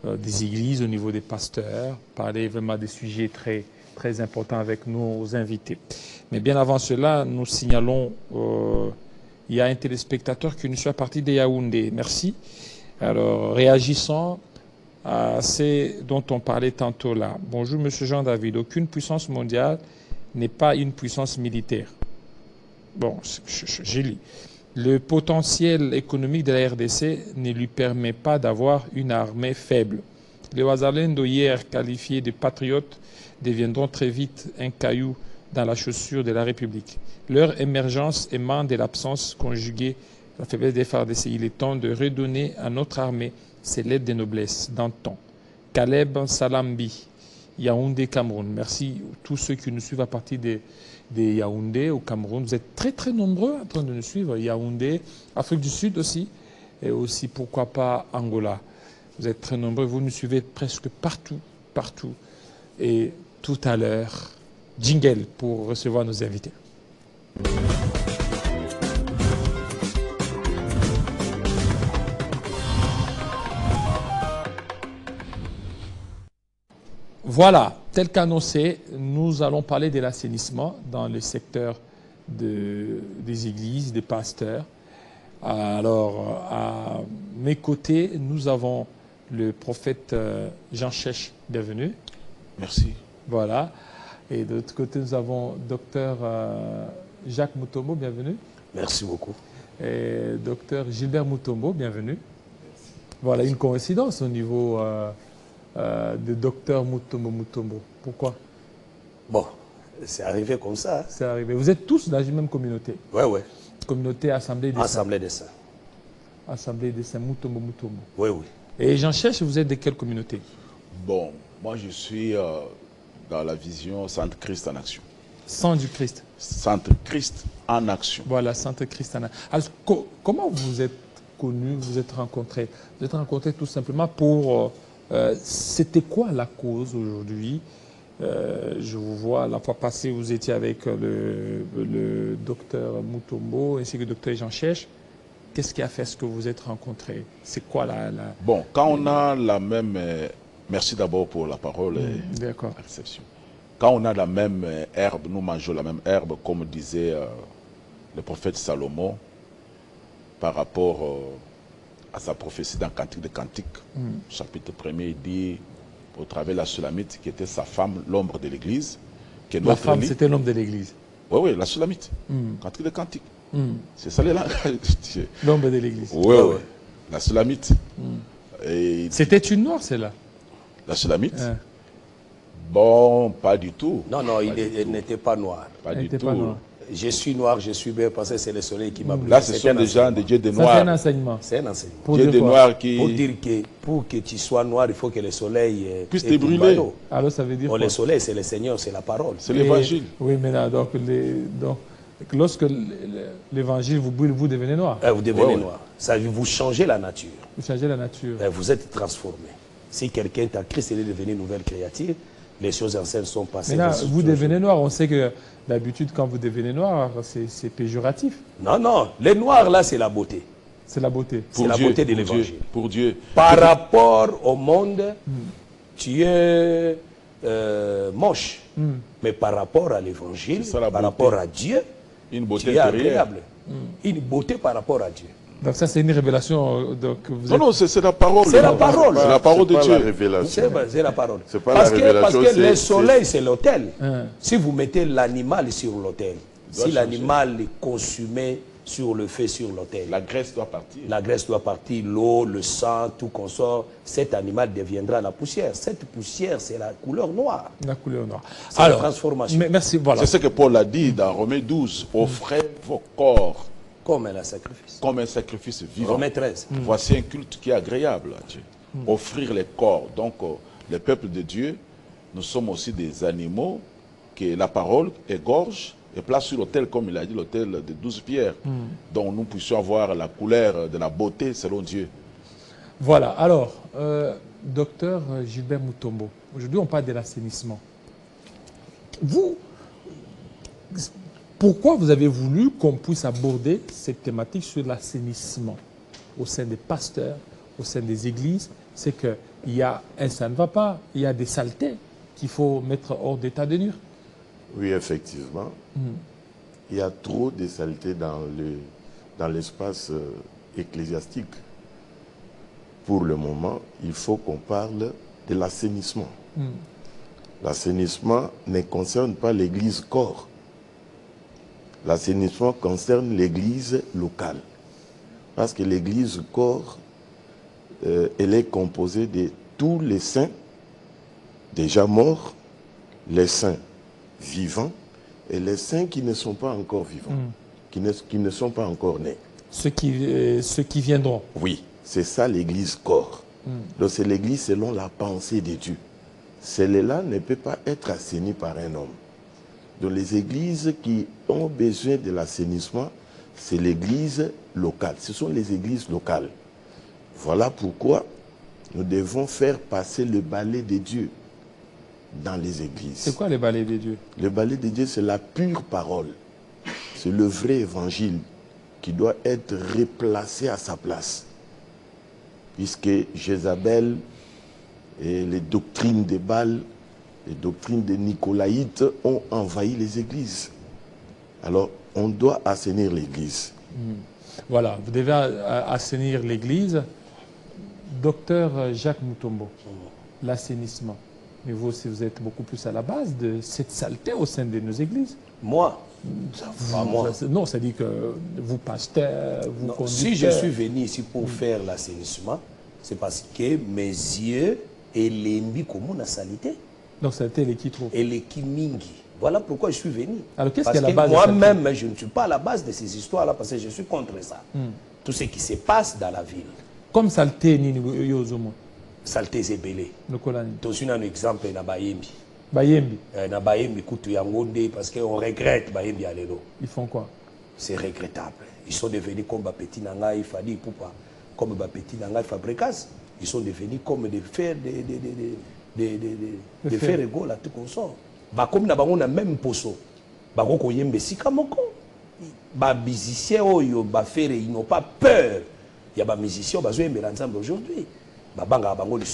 des églises, au niveau des pasteurs, parler vraiment des sujets très, très importants avec nos invités. Mais bien avant cela, nous signalons, il y a un téléspectateur qui nous suit à partir de Yaoundé. Merci. Alors, réagissons à ce dont on parlait tantôt là. Bonjour, Monsieur Jean-David. Aucune puissance mondiale n'est pas une puissance militaire. Bon, j'ai lu. Le potentiel économique de la RDC ne lui permet pas d'avoir une armée faible. Les Ouazalendo, hier qualifiés de patriotes, deviendront très vite un caillou dans la chaussure de la République. Leur émergence émane de l'absence conjuguée de la faiblesse des FARDC. Il est temps de redonner à notre armée ses lettres de noblesse d'antan. Caleb Salambi, Yaoundé, Cameroun. Merci à tous ceux qui nous suivent à partir des Yaoundé au Cameroun. Vous êtes très très nombreux en train de nous suivre. Yaoundé, Afrique du Sud aussi, et aussi pourquoi pas Angola. Vous êtes très nombreux, vous nous suivez presque partout, partout. Et tout à l'heure, jingle pour recevoir nos invités. Voilà, tel qu'annoncé, nous allons parler de l'assainissement dans le secteur des églises, des pasteurs. Alors, à mes côtés, nous avons le prophète Jean Chèche, bienvenue. Merci. Voilà. Et de l'autre côté, nous avons docteur Jacques Mutombo, bienvenue. Merci beaucoup. Et docteur Gilbert Mutombo, bienvenue. Merci. Voilà, une coïncidence au niveau de docteur Mutombo. Pourquoi? Bon, c'est arrivé comme ça. Hein. C'est arrivé. Vous êtes tous dans une même communauté? Oui, oui. Communauté Assemblée des Saints. Assemblée des Saints. Assemblée des Saints, Mutombo. Oui, oui. Et Jean Chèche, vous êtes de quelle communauté? Bon, moi je suis dans la vision Centre Christ en Action. Centre du Christ. Centre Christ en Action. Voilà, Centre Christ en Action. Alors, comment vous êtes connus, vous êtes rencontrés? Vous êtes rencontrés tout simplement pour... c'était quoi la cause aujourd'hui? Je vous vois, la fois passée, vous étiez avec le docteur Mutombo ainsi que le docteur Jean Chèche. Qu'est-ce qui a fait ce que vous êtes rencontrés? C'est quoi la... Bon, quand on a la même... merci d'abord pour la parole et la réception. Quand on a la même herbe, nous mangeons la même herbe, comme disait le prophète Salomon, par rapport à sa prophétie dans Cantique des Cantiques. Chapitre 1er, il dit, au travers de la Sulamite, qui était sa femme, l'ombre de l'Église. La femme, c'était l'ombre de l'Église. Oui, oui, la Sulamite. Cantique des Cantiques. C'est ça les langues. L'ombre de l'Église. Oui, oui. La Sulamite. C'était une noire, celle-là? La Sulamite? Bon, pas du tout. Non, non, il n'était pas noir. Pas du tout. Je suis noir, je suis bien, parce que c'est le soleil qui m'a brûlé. Là, ce sont des gens, des dieux de noirs. C'est un enseignement. C'est un enseignement. Dieu de noirs qui... Pour dire que pour que tu sois noir, il faut que le soleil puisse te brûler. Alors ça veut dire quoi? Le soleil, c'est le Seigneur, c'est la parole. C'est l'évangile. Oui, mais là, donc lorsque l'évangile vous brûle, vous devenez noir. Vous devenez noir. Ça, vous changez la nature. Vous changez la nature. Vous êtes transformé. Si quelqu'un est à Christ, il est devenu une nouvelle créature. Les choses anciennes sont passées. Mais là, vous devenez noir. On sait que d'habitude, quand vous devenez noir, c'est péjoratif. Non, non. Les noirs, là, c'est la beauté. C'est la beauté. C'est la beauté de l'évangile. Pour Dieu. Par rapport au monde, tu es moche. Mais par rapport à l'évangile, par rapport à Dieu, une beauté tu es agréable. Une beauté par rapport à Dieu. Donc ça, c'est une révélation. Donc vous non, c'est la parole. C'est la parole. C'est la parole de Dieu. C'est la parole. Parce que le soleil, c'est l'autel. Si vous mettez l'animal sur l'autel, si l'animal est consumé sur le feu, sur l'autel, la graisse doit partir. La graisse doit partir, l'eau, le sang, tout consort. Cet animal deviendra la poussière. Cette poussière, c'est la couleur noire. La couleur noire. C'est la transformation. Merci. Voilà. C'est ce que Paul a dit dans Romains 12. Offrez vos corps. Comme un sacrifice. Comme un sacrifice vivant. Romains 13. Voici un culte qui est agréable à Dieu. Offrir les corps. Donc, le peuple de Dieu, nous sommes aussi des animaux que la parole égorge et place sur l'autel, comme il a dit, l'autel de 12 pierres, dont nous puissions avoir la couleur de la beauté selon Dieu. Voilà. Alors, docteur Gilbert Mutombo, aujourd'hui on parle de l'assainissement. Vous, pourquoi vous avez voulu qu'on puisse aborder cette thématique sur l'assainissement au sein des pasteurs, au sein des églises, c'est que ça ne va pas, il y a des saletés qu'il faut mettre hors d'état de nuire. Oui, effectivement. Il y a trop de saletés dans l'espace ecclésiastique. Pour le moment, il faut qu'on parle de l'assainissement. L'assainissement ne concerne pas l'église corps. L'assainissement concerne l'église locale. Parce que l'église corps, elle est composée de tous les saints déjà morts, les saints vivants et les saints qui ne sont pas encore vivants, qui ne sont pas encore nés. Ceux qui viendront. Oui, c'est ça l'église corps. Donc c'est l'église selon la pensée de Dieu. Celle-là ne peut pas être assainie par un homme. Donc les églises qui ont besoin de l'assainissement, c'est l'église locale. Ce sont les églises locales. Voilà pourquoi nous devons faire passer le balai de Dieu dans les églises. C'est quoi le balai de Dieu? Le balai de Dieu, c'est la pure parole. C'est le vrai évangile qui doit être replacé à sa place. Puisque Jézabel et les doctrines de Baal, les doctrines des Nicolaïtes ont envahi les églises. Alors, on doit assainir l'église. Voilà, vous devez assainir l'église. Docteur Jacques Mutombo, l'assainissement. Mais vous aussi, vous êtes beaucoup plus à la base de cette saleté au sein de nos églises. Moi moi. Non, ça dit que vous, pasteur, vous conducteur. Si je suis venu ici pour faire l'assainissement, c'est parce que mes yeux et l'envie commun la salité. Donc saleté, elle est qui trouve? Elle est qui mingi. Voilà pourquoi je suis venu. Alors qu'est-ce qui est la base? Moi-même, je ne suis pas à la base de ces histoires-là parce que je suis contre ça. Tout ce qui se passe dans la ville. Comme saleté, ni yozomo. Saleté zébélé. Tous un exemple na Bayembi. Bayembi. Na Bayembi kutu yangonde parce qu'on regrette Bayembi alelo. Ils font quoi? C'est regrettable. Ils sont devenus comme Bapeti Nangaï Fadi Poupa, comme Bapeti Nangaï Fabrikas. Ils sont devenus comme des fers des fers égaux là tout comme ça. Bah comme na bango na même poso. Bah ko yembe sika moko. Bah musiciens oyo ba faire ils n'ont pas peur. Il y a des musiciens qui ont ensemble aujourd'hui.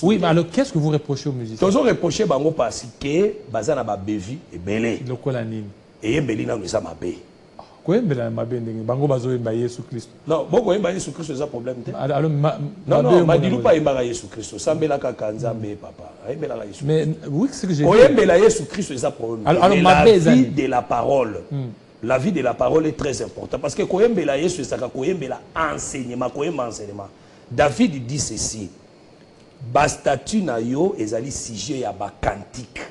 Oui, mais alors qu'est-ce que vous reprochez aux musiciens? Ils reprochez parce que baza na ba bevi et belé. Lokola nini? Et belé na nous mabe. Ko yembela mabe ndenge bango bazo yemba Yesu Christ. Non, boko yemba Yesu Christ c'est un problème. Alors non, madilu pas yemba Yesu Christ, sambela ka Nzambe papa. Yembela Yesu. Mais oui, c'est que j'ai dit. Ko yembela Yesu Christ c'est un problème. Alors la vie de la parole. La vie de la parole est très importante parce que koyembela Yesu c'est ka koyembela enseignement, koyemba enseignement. David dit ceci. Ba statut na yo ezali sujet ya ba cantique.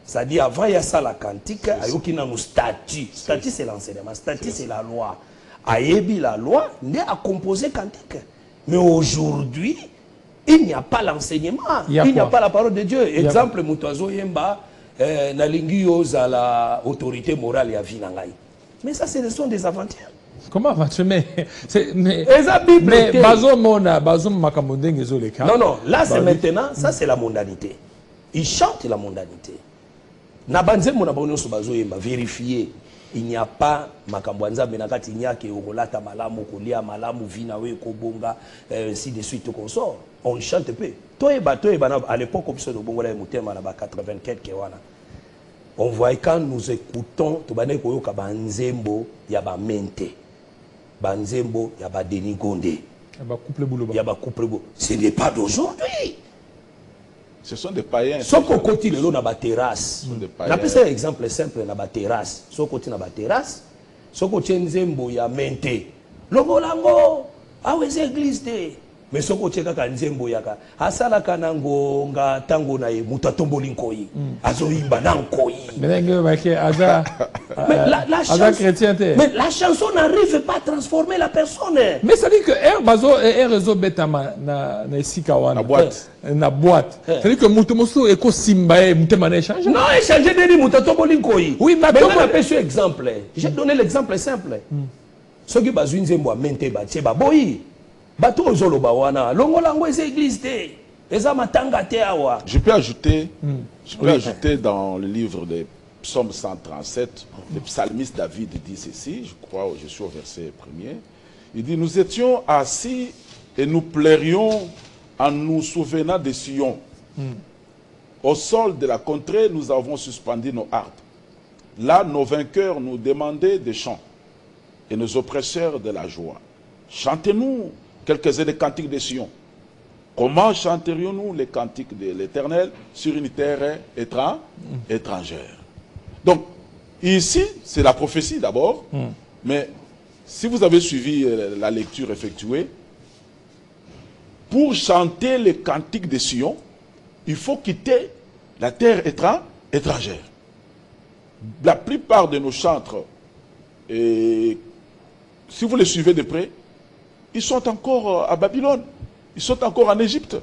C'est-à-dire avant il y a ça la cantique, ayoki na statut. Statut c'est l'enseignement, statut c'est la loi. Ayebi la loi n'est à composer cantique. Mais aujourd'hui, il n'y a pas l'enseignement, il n'y a pas la parole de Dieu. Exemple Mutoazo Yemba na lingi yo za la autorité morale ya vie na ngai. Mais ça ce sont des aventures. Comment vas-tu? Mais non, là c'est maintenant, ça c'est la mondanité. Ils chantent la mondanité. Vérifier, il n'y a pas makambwanza menakati nyake okolata malamu kolia malamu vina we kobonga ainsi de suite qu'on sort. On chante peu. Toi à l'époque comme ça de bongola mutema na ba 84 kewana. On voit quand nous écoutons to bana koyoka banzembo ya ba mente. Banzembo, il y a ba Denis Gondé. Il y a ba couple boulot. Ce n'est pas d'aujourd'hui. Ce sont des païens. Ce qu'on continue là, na ba terrasse. On appelle ça un exemple simple na ba terrasse. Ce qu'on continue na ba terrasse. Ce qu'on tient nzembo ya mente. Longolango, ah ouais c'est église de. Mais ce qu'on tient kaka nzembo yaka. Asala kanango nga tango na ye mutatomboli nkoi. Azo imba na nkoi. Mais la chanson n'arrive pas à transformer la personne. Mais ça dit que un réseau betama na sikawana. Na boîte. Ça dit que mutomoso eko simbae mutema na échanger. Non, échanger de mutatomboli nkoi. Oui, mais on appelle ce exemple. J'ai donné l'exemple simple. Ce qui bazou nzembo mente ba tie ba boyi. Bato ozoloba wana longolango eza église te. Eza matanga te awa. Je peux ajouter dans le livre des Psaume 137, le psalmiste David dit ceci, je crois, je suis au verset 1er. Il dit, nous étions assis et nous plairions en nous souvenant de Sion. Au sol de la contrée, nous avons suspendu nos harpes. Là, nos vainqueurs nous demandaient des chants et nos oppresseurs de la joie. Chantez-nous quelques-uns des cantiques de Sion. Comment chanterions-nous les cantiques de l'Éternel sur une terre étrangère? Donc, ici, c'est la prophétie d'abord, mais si vous avez suivi la lecture effectuée, pour chanter les cantiques de Sion, il faut quitter la terre étrangère. La plupart de nos chantres, et si vous les suivez de près, ils sont encore à Babylone, ils sont encore en Égypte,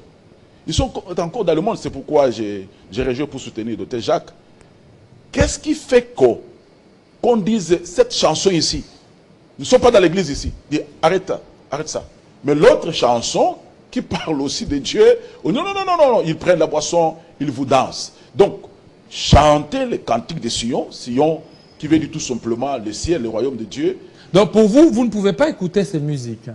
ils sont encore dans le monde. C'est pourquoi j'ai réagi pour soutenir Dr Jacques. Qu'est-ce qui fait qu'on dise cette chanson ici? Nous ne sommes pas dans l'église ici. Dis, arrête ça. Mais l'autre chanson qui parle aussi de Dieu, oh non, ils prennent la boisson, ils vous dansent. Donc, chantez les cantiques de Sion, Sion qui veut dire tout simplement le ciel, le royaume de Dieu. Donc pour vous, vous ne pouvez pas écouter ces musiques. Ça,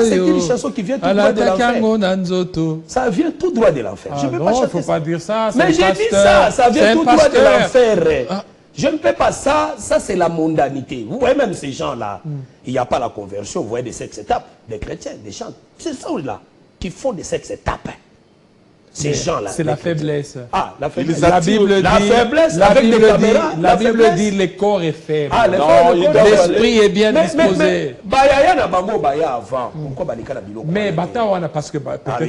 c'est une chanson qui vient tout droit de l'enfer. Ça vient tout droit de l'enfer. Je ne peux pas chanter ça. Il ne faut pas dire ça. Mais j'ai dit ça vient tout droit de l'enfer. Je ne peux pas ça c'est la mondanité. Vous voyez même ces gens-là, il n'y a pas la conversion, vous voyez des sex-étapes, des chrétiens, des gens, c'est ceux-là qui font des sex-étapes. Ces gens-là. C'est la faiblesse. Ah, la faiblesse. La Bible dit, la faiblesse avec des caméras. La Bible dit le corps est faible. Ah, l'esprit est bien disposé. Baya na bango baya avant. Pourquoi balika na biloko? Mais bata wana parce que peut-être.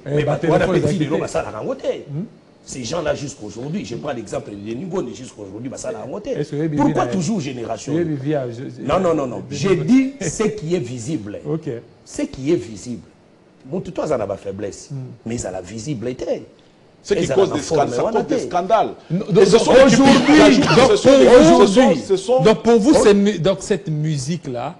Mais bata wana peut vidéo basala rangote. Ces gens-là jusqu'aujourd'hui, je prends l'exemple de Ningone jusqu'aujourd'hui, basala rangote. Pourquoi toujours génération? Non. J'ai dit ce qui est visible. OK. Ce qui est visible. Bon, tout le monde a la faiblesse, mais ça a la visibilité. Ce qui cause des scandales, ça cause des scandales. Donc pour vous, cette musique-là,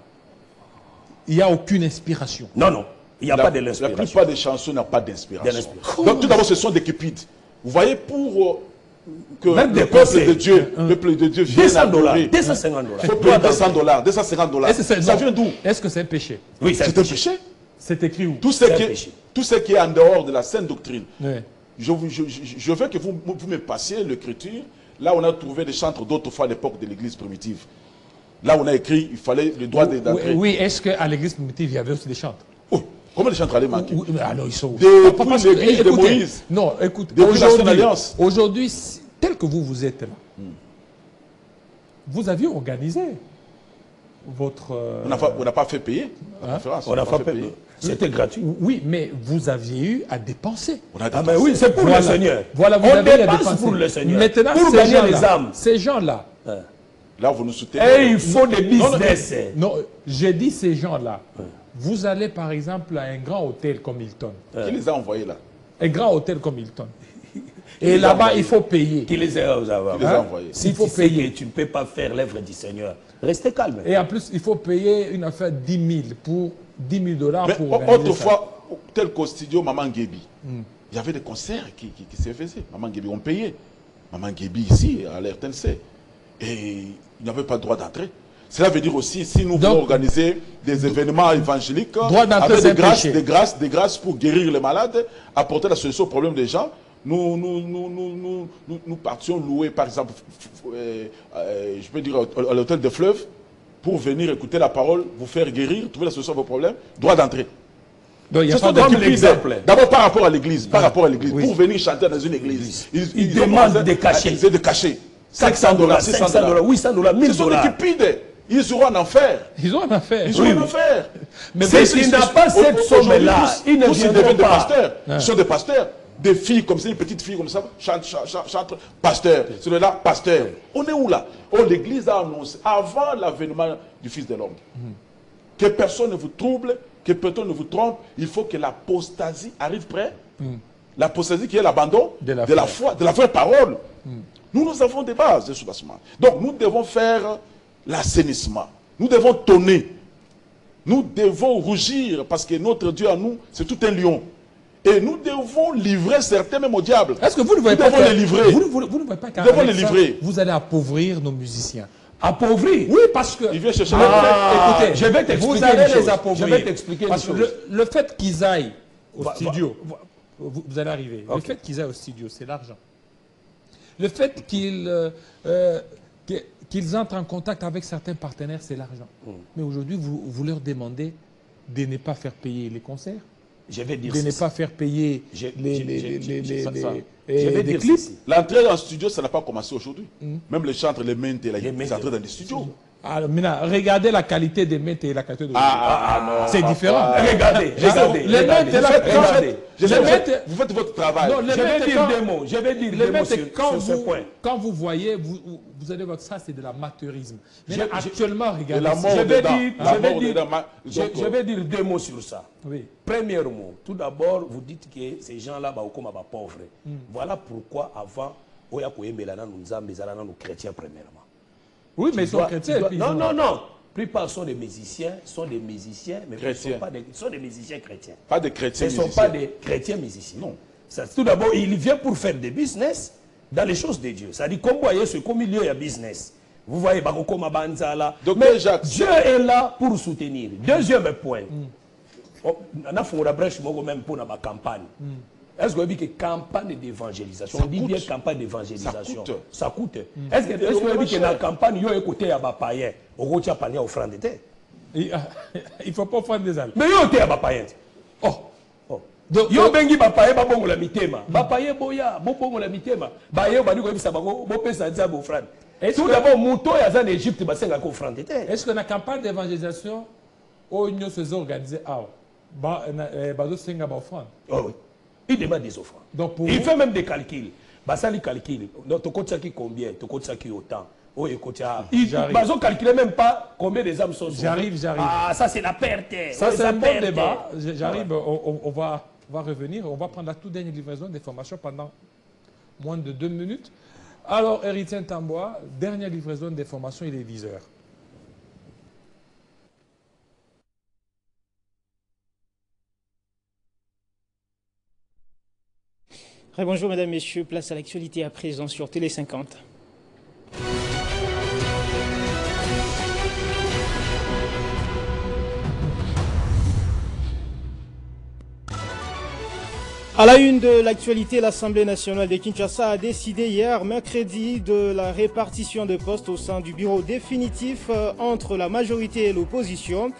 il n'y a aucune inspiration. Non, il n'y a pas de l'inspiration. La plupart des chansons n'ont pas d'inspiration. Donc tout d'abord, ce sont des cupides. Vous voyez, pour que le peuple de Dieu vienne adorer, $250. Il faut payer $200, $250. Ça vient d'où? Est-ce que c'est un péché? Oui, c'est un péché. C'est écrit où? Tout ce qui est en dehors de la sainte doctrine. Oui. Je veux que vous me passiez l'écriture. Là, on a trouvé des chantres d'autrefois à l'époque de l'église primitive. Là, on a écrit, il fallait le droit d'entrer. Oui, est-ce qu'à l'église primitive, il y avait aussi des chantres? Oh, comment les chantres allaient manquer? Alors, ils sont... Depuis l'église de Moïse. Non, écoute, aujourd'hui, tel que vous êtes là, vous aviez organisé votre... On n'a pas fait payer la conférence. On n'a pas payé. C'était gratuit. Oui, mais vous aviez eu à dépenser. On a dépensé. Mais oui, c'est pour le Seigneur. Voilà, vous avez à dépenser pour le Seigneur. Maintenant, pour gagner les âmes. Ces gens-là. Là, vous nous soutenez. Et il faut des business. Non, j'ai dit ces gens-là. Vous allez par exemple à un grand hôtel comme Hilton. Qui les a envoyés là? Un grand hôtel comme Hilton. Et là-bas, il faut payer. Qui les a envoyés? Si tu payer, tu ne peux pas faire l'œuvre du Seigneur. Restez calme. Et en plus, il faut payer une affaire 10 000 pour $10 000 pour organiser autrefois, tel qu'au studio Maman Guébi, il y avait des concerts qui se faisaient. Maman Guébi, on payait. Maman Guébi ici, à l'RTNC. Et il n'y avait pas de droit d'entrée. Cela veut dire aussi, si nous voulons organiser des événements évangéliques, avec des grâces pour guérir les malades, apporter la solution au problème des gens, nous partions louer, par exemple, je peux dire à l'hôtel de Fleuve, pour venir écouter la parole, vous faire guérir, trouver la solution à vos problèmes, droit d'entrée. Ce sont des exemples. D'abord par rapport à l'église, pour venir chanter dans une église, ils demandent des cachets. Des cachets. $500, $600, $800, $1000. Ce sont des cupides. Ils iront en enfer. Ils ont en enfer. Ils iront en enfer. Mais s'ils n'ont pas cette somme-là, ils ne viendront pas. Ils sont des pasteurs. Des filles comme ça, une petite fille comme ça, chante, pasteur. Celui-là, pasteur. On est où là? Oh, l'église a annoncé, avant l'avènement du Fils de l'homme, que personne ne vous trouble, que personne ne vous trompe, il faut que l'apostasie arrive près. L'apostasie qui est l'abandon de la foi, de la vraie parole. Nous avons des bases de soubassement. Donc nous devons faire l'assainissement. Nous devons tonner. Nous devons rougir parce que notre Dieu à nous, c'est tout un lion. Et nous devons livrer certains même au diable. Est-ce que vous ne voyez pas les livrer. Vous ne voyez pas qu'avec ça, vous allez appauvrir nos musiciens? Appauvrir? Oui, parce que... Il vient chercher écoutez, je vais t'expliquer vous allez une chose. les appauvrir. Je vais t'expliquer parce une que chose. le fait qu'ils aillent au studio, va. vous allez arriver, Okay. le fait qu'ils aillent au studio, c'est l'argent. Le fait qu'ils entrent en contact avec certains partenaires, c'est l'argent. Mais aujourd'hui, vous leur demandez de ne pas faire payer les concerts, Je vais dire de ne pas faire payer les clips. L'entrée en studio, ça n'a pas commencé aujourd'hui. Même les chantres, les mains, ils entrent dans les studios. Alors, maintenant, regardez la qualité des mètres et la qualité de non. c'est différent. Regardez. Les mètres, vous faites votre travail. Non, Je vais dire deux mots. Je vais dire deux mots sur ce point. Quand vous voyez, vous allez voir que ça, c'est de l'amateurisme. Actuellement, regardez. Je vais dire deux mots sur ça. Oui. Premièrement, tout d'abord, vous dites que ces gens-là, comme pauvres. Voilà pourquoi avant, nous chrétiens premièrement. Oui, mais ils sont chrétiens. Non. La plupart sont des musiciens, mais sont des musiciens chrétiens. Pas des chrétiens musiciens. Ce ne sont pas des chrétiens musiciens. Non. Tout d'abord, il vient pour faire des business dans les choses de Dieu. C'est-à-dire, comme vous voyez, c'est comme il y a business. Vous voyez, mais Dieu est là pour soutenir. Deuxième point. On a fait une brèche même pour la campagne. Est-ce que vous avez dit que campagne d'évangélisation, on dit bien campagne d'évangélisation, ça coûte. Est-ce que vous avez dit que la campagne, il y a un côté à païen, au côté à païen offrande de terre? Il ne faut pas offrande des âmes. Mais il y a un côté à païen. Il y a un bengi païen, il y a un la mitema. Païen, boya, bon la mitema. Païen, il y a un ça, bon pesa za offrande. Tout d'abord, mouton, il y a en Égypte, il y a un offrande de terre. Est-ce que la campagne d'évangélisation, on se organisé à Bazo Senga offrande? Oui. Il demande des offrandes. Il fait même des calculs. Ça, les calculs. Donc, tu comptes ça qui combien? Tu comptes ça qui autant? Oh, écoute, ils ne calculent même pas combien des âmes sont sauvées. J'arrive. Ah, ça, c'est la perte. Ça, c'est un bon débat. J'arrive, on va revenir. On va prendre la toute dernière livraison des formations pendant moins de 2 minutes. Alors, Héritier Tamboa, dernière livraison des formations, il est 10 heures. Bonjour mesdames, messieurs, place à l'actualité à présent sur Télé 50. À la une de l'actualité, l'Assemblée nationale de Kinshasa a décidé hier, mercredi, de la répartition de postes au sein du bureau définitif entre la majorité et l'opposition.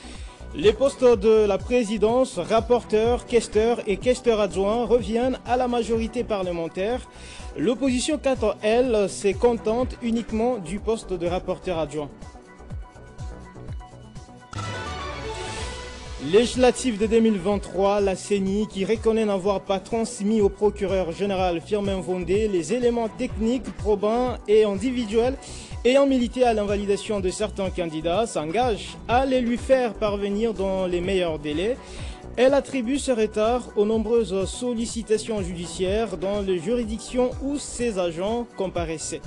Les postes de la présidence, rapporteur, questeur et questeur adjoint reviennent à la majorité parlementaire. L'opposition, quant à elle, se contente uniquement du poste de rapporteur adjoint. Législative de 2023, la CENI qui reconnaît n'avoir pas transmis au procureur général Firmin Vondé les éléments techniques, probants et individuels ayant milité à l'invalidation de certains candidats s'engage à les lui faire parvenir dans les meilleurs délais. Elle attribue ce retard aux nombreuses sollicitations judiciaires dans les juridictions où ses agents comparaissaient.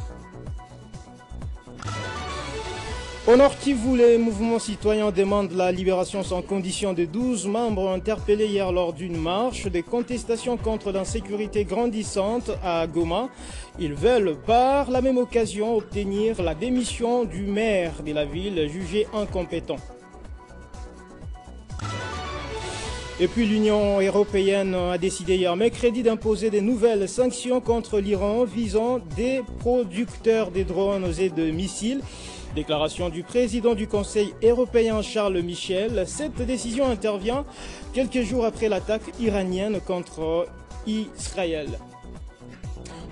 Au Nord Kivu, les mouvements citoyens demandent la libération sans condition de 12 membres interpellés hier lors d'une marche de contestation contre l'insécurité grandissante à Goma. Ils veulent par la même occasion obtenir la démission du maire de la ville jugé incompétent. Et puis l'Union européenne a décidé hier mercredi d'imposer de nouvelles sanctions contre l'Iran visant des producteurs de drones et de missiles. Déclaration du président du Conseil européen Charles Michel. Cette décision intervient quelques jours après l'attaque iranienne contre Israël.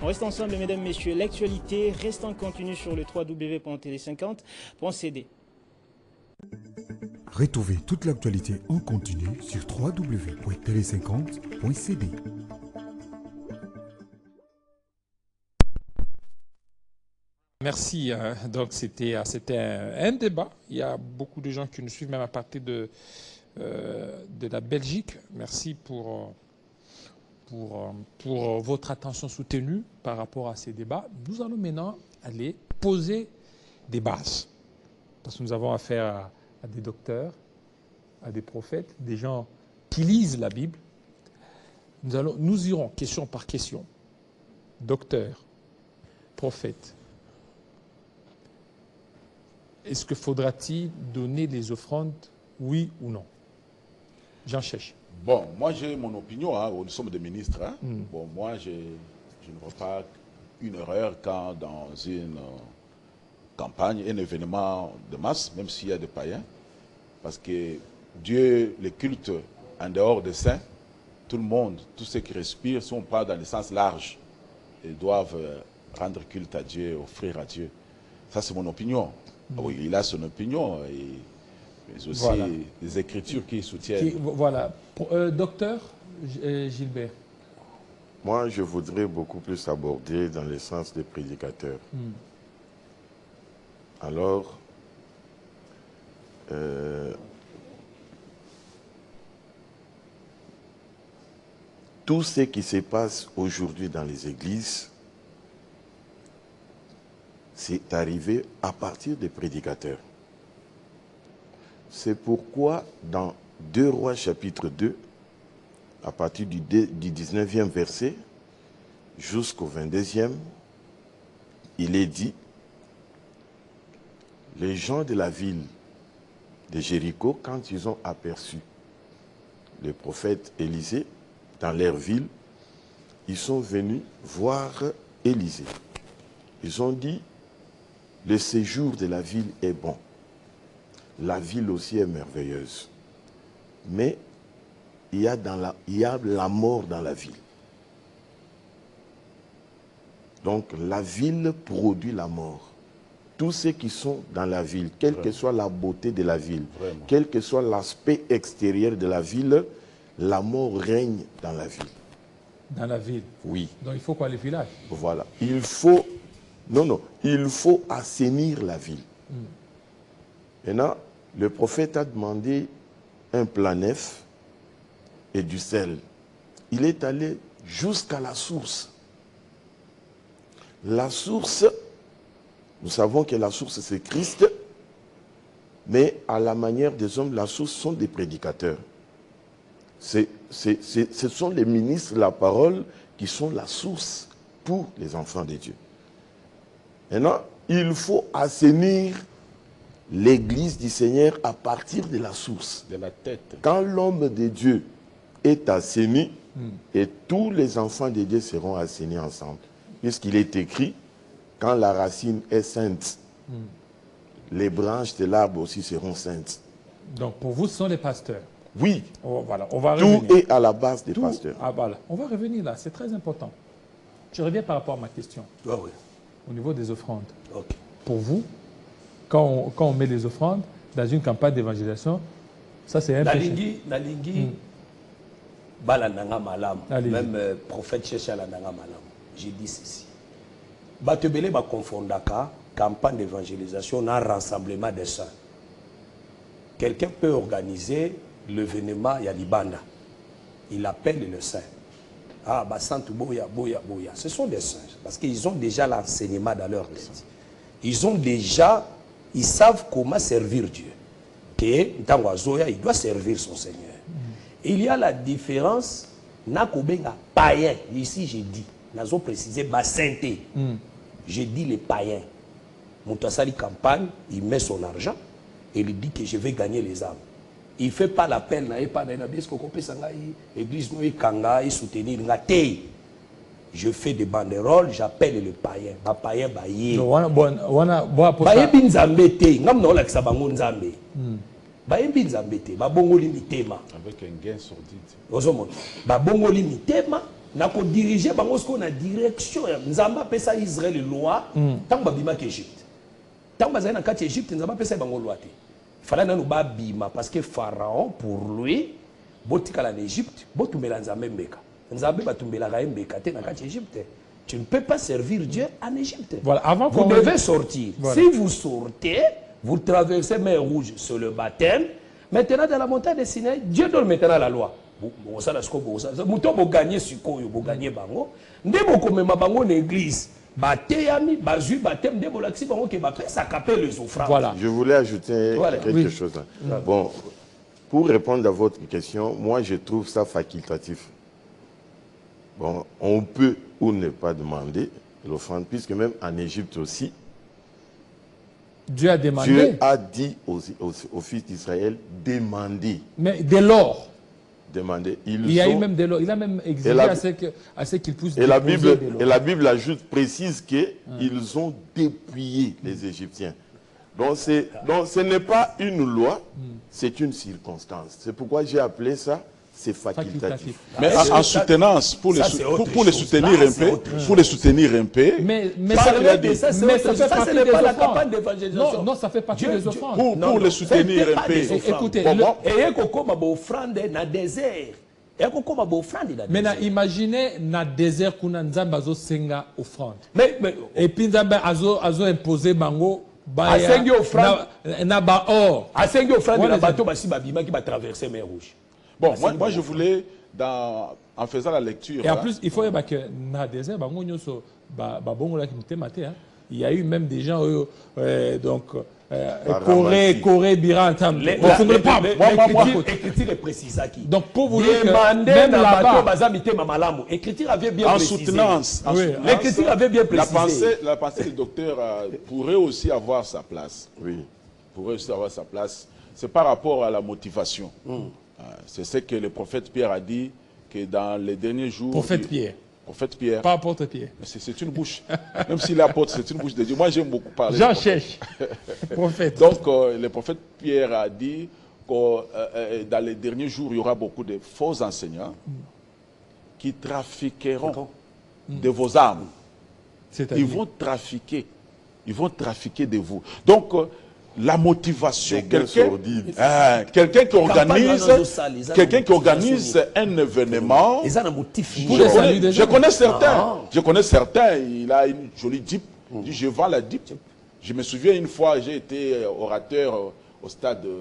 On reste ensemble, mesdames, messieurs. L'actualité reste en continu sur le www.tele50.cd. Retrouvez toute l'actualité en continu sur www.tele50.cd. Merci. Donc, c'était un débat. Il y a beaucoup de gens qui nous suivent, même à partir de la Belgique. Merci pour votre attention soutenue par rapport à ces débats. Nous allons maintenant aller poser des bases. Parce que nous avons affaire à des docteurs, à des prophètes, des gens qui lisent la Bible. Nous irons question par question. Docteurs, prophètes, est-ce que faudra-t-il donner les offrandes, oui ou non? Jean Chèche. Bon, moi j'ai mon opinion, hein, nous sommes des ministres. Hein. Bon, moi je ne vois pas une erreur quand dans une campagne, un événement de masse, même s'il y a des païens, parce que Dieu, les cultes en dehors des saints, tout le monde, tous ceux qui respirent, sont pas dans le sens large et doivent rendre culte à Dieu, offrir à Dieu. Ça c'est mon opinion. Oui, il a son opinion, mais aussi voilà. Des écritures qui soutiennent. Voilà. Docteur Gilbert. Moi, je voudrais beaucoup plus aborder dans le sens des prédicateurs. Alors, tout ce qui se passe aujourd'hui dans les églises, c'est arrivé à partir des prédicateurs. C'est pourquoi dans 2 Rois chapitre 2, à partir du 19e verset jusqu'au 22e, il est dit, les gens de la ville de Jéricho, quand ils ont aperçu le prophète Élisée dans leur ville, ils sont venus voir Élisée. Ils ont dit, le séjour de la ville est bon. La ville aussi est merveilleuse. Mais il y a la mort dans la ville. Donc la ville produit la mort. Tous ceux qui sont dans la ville, quelle que soit la beauté de la ville, quel que soit l'aspect extérieur de la ville, la mort règne dans la ville. Dans la ville? Oui. Donc il faut quoi, les villages? Voilà. Il faut... Non, il faut assainir la ville. Maintenant, le prophète a demandé un plat neuf et du sel. Il est allé jusqu'à la source. La source, nous savons que la source c'est Christ, mais à la manière des hommes, la source sont des prédicateurs. Ce sont les ministres de la parole qui sont la source pour les enfants de Dieu. Maintenant, il faut assainir l'église du Seigneur à partir de la source. De la tête. Quand l'homme de Dieu est assaini, et tous les enfants de Dieu seront assainis ensemble. Puisqu'il est écrit, quand la racine est sainte, les branches de l'arbre aussi seront saintes. Donc pour vous, ce sont les pasteurs? Oui. Voilà, on va revenir. Tout est à la base des pasteurs. Ah, voilà. On va revenir là, c'est très important. Je reviens par rapport à ma question. Ah, oui. Au niveau des offrandes. Okay. Pour vous, quand on met les offrandes dans une campagne d'évangélisation, ça c'est un péché. Même prophète cherche à la malam. J'ai dit ceci. Batebele ba confondaka campagne d'évangélisation un rassemblement des saints. Quelqu'un peut organiser l'événement Yalibanda. Il appelle le saint. Ah, Basantu Boya, Boya, Boya. Ce sont des saints. Parce qu'ils ont déjà l'enseignement dans leur tête. Ils savent comment servir Dieu. Que Ntangwazoya, il doit servir son Seigneur. Il y a la différence, Nakobenga païen. Ici, j'ai dit, Nazo précisé, Basanté. J'ai dit les païens. Moutassali campagne, il met son argent et il dit que je vais gagner les âmes. Il ne fait pas l'appel, il ne fait pas l'église, il kanga, il soutenir. Je fais des banderoles, j'appelle les païens. Les païens, baye. Baye binzambete, ngam no la kisabango nzambe. Baye binzambete, babongoli mitema. Avec un gain sordide. Ozomon, babongoli mitema, nako diriger bango sko na direction. Nzamba pesa Israël loi, tant babima qu'Égypte. Tant bazali na kati Égypte, nzamba pesa bango loi te. Fallait nous bima parce que Pharaon pour lui botikala en Égypte botumela nzambe mbeka nzambe batumbela ga mbeka te na kati Égypte. Tu ne peux pas servir Dieu en Égypte. Voilà, avant vous devez sortir. Voilà. Si vous sortez, vous traversez mer rouge sur le baptême. Maintenant dans la montagne de Sinaï, Dieu donne maintenant la loi. Vous savez ce que vous savez. Vous gagnez sur quoi vous gagnez bango. Ndebo komema bango l'église. Voilà. Je voulais ajouter quelque chose. Bon, pour répondre à votre question, moi je trouve ça facultatif. Bon, on peut ou ne pas demander l'offrande, puisque même en Égypte aussi, Dieu a demandé. Dieu a dit aux fils d'Israël, demandez. Mais dès lors, demandez. Il a eu même dès lors, il a même exigé à ce qu'ils puissent déposer. Et la Bible ajoute, précise qu'ils ont dépouillé les Égyptiens. Donc ce n'est pas une loi, c'est une circonstance. C'est pourquoi j'ai appelé ça, c'est facultatif. Mais en soutenance, pour les soutenir un peu, mais ça fait partie des offrandes. Non, ça fait partie des offrandes. Pour les soutenir un peu. Écoutez, maintenant, imaginez dans le désert qu'on a Nzambe senga offrande. Et puis Nzambe azo imposé bango asengi offrande na ba or. Asengi offrande na bateau basi babima qui va traverser mer Rouge. Bon, moi je voulais, en faisant la lecture... Et en plus, il faut que dans le désert, il y a eu même des gens, donc, Corée, Biran, l'écriture est précise. Donc, pour vous dire que même là-bas, l'écriture avait bien précisé. En soutenance. L'écriture avait bien précisé. La pensée du docteur pourrait aussi avoir sa place. Oui. Pourrait aussi avoir sa place. C'est par rapport à la motivation. C'est ce que le prophète Pierre a dit, que dans les derniers jours... Prophète Pierre. Prophète Pierre. Pas apôtre Pierre. C'est une bouche. Même s'il est apôtre, c'est une bouche de Dieu. Moi, j'aime beaucoup parler. Jean cherche. Prophète. Donc, le prophète Pierre a dit que dans les derniers jours, il y aura beaucoup de faux enseignants qui trafiqueront de vos âmes. Ils vont trafiquer de vous. Donc, la motivation, quelqu'un qui organise un événement, je connais certains, il a une jolie dip, il dit je vends la dip. Je me souviens une fois, j'ai été orateur au stade de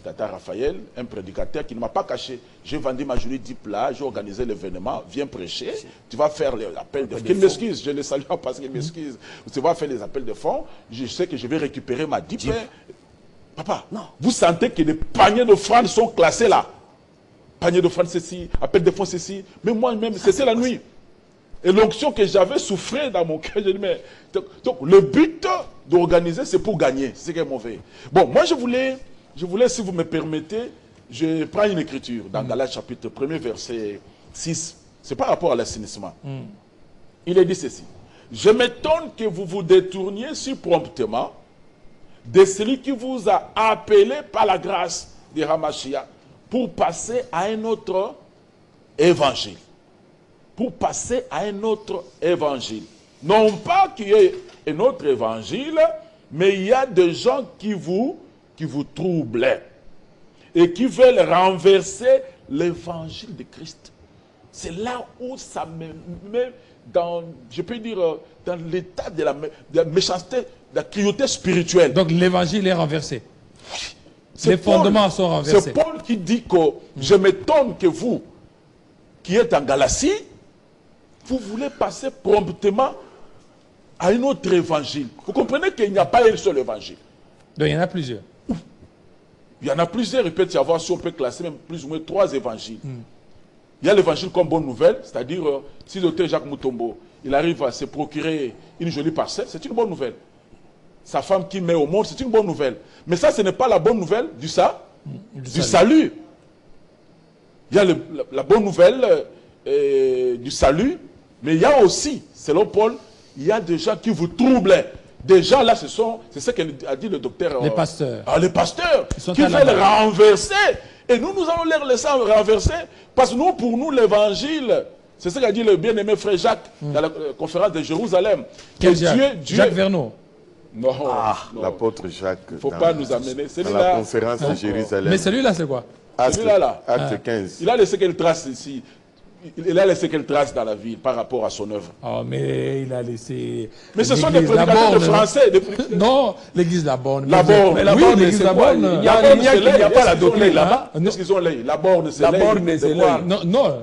Tata Raphaël, un prédicateur qui ne m'a pas caché. J'ai vendu ma jolie dip là, j'ai organisé l'événement, viens prêcher, tu vas faire les appels de fonds. Qu'il m'excuse, je le salue parce qu'il m'excuse. Tu vas faire les appels de fonds, je sais que je vais récupérer ma dip. Papa, non. Vous sentez que les paniers d'offrandes sont classés là. Panier d'offrandes ceci, appel de fonds ceci. Mais moi-même, c'était la nuit. Et l'onction que j'avais souffrait dans mon cœur, je dis, mais... Donc, le but d'organiser, c'est pour gagner. C'est ce qui est mauvais. Bon, moi, je voulais, si vous me permettez, je prends une écriture dans Galates chapitre 1er, verset 6. C'est par rapport à l'assainissement. Il est dit ceci. Je m'étonne que vous vous détourniez si promptement de celui qui vous a appelé par la grâce de Hamashia pour passer à un autre évangile. Pour passer à un autre évangile. Non pas qu'il y ait un autre évangile, mais il y a des gens qui vous troublent et qui veulent renverser l'évangile de Christ. C'est là où ça me met dans, je peux dire, dans l'état de la méchanceté, de la cruauté spirituelle. Donc l'évangile est renversé. Les fondements sont renversés. C'est Paul qui dit que je m'étonne que vous, qui êtes en Galatie, vous voulez passer promptement à un autre évangile. Vous comprenez qu'il n'y a pas un seul évangile. Donc il y en a plusieurs. Il y en a plusieurs, il peut y avoir, si on peut classer même plus ou moins 3 évangiles. Il y a l'évangile comme bonne nouvelle, c'est-à-dire si le docteur Jacques Mutombo, il arrive à se procurer une jolie parcelle, c'est une bonne nouvelle. Sa femme qui met au monde, c'est une bonne nouvelle. Mais ça, ce n'est pas la bonne nouvelle du salut. Il y a la bonne nouvelle du salut, mais il y a aussi, selon Paul, il y a des gens qui vous troublent. Des gens là, c'est ce qu'a dit le docteur. Les pasteurs. Les pasteurs qui veulent renverser. Et nous allons les laisser renverser. Parce que nous, pour nous, l'évangile, c'est ce qu'a dit le bien-aimé frère Jacques dans la conférence de Jérusalem. Quel Dieu, Jacques Verneau. Non, l'apôtre Jacques. Il ne faut pas nous amener. À la conférence de Jérusalem. Mais celui-là, c'est quoi? Celui-là. Acte 15. Il a laissé quelle trace ici. Il a laissé quelle trace dans la ville par rapport à son œuvre? Oh, mais il a laissé... Mais ce sont des prédicateurs de français. Non, l'église La Borne. La Borne. Mais la Borne, l'église La Borne. Il n'y a pas la doctrine là-bas. Qu'est-ce qu'ils ont là? La Borne, c'est La Borne, c'est là. Non.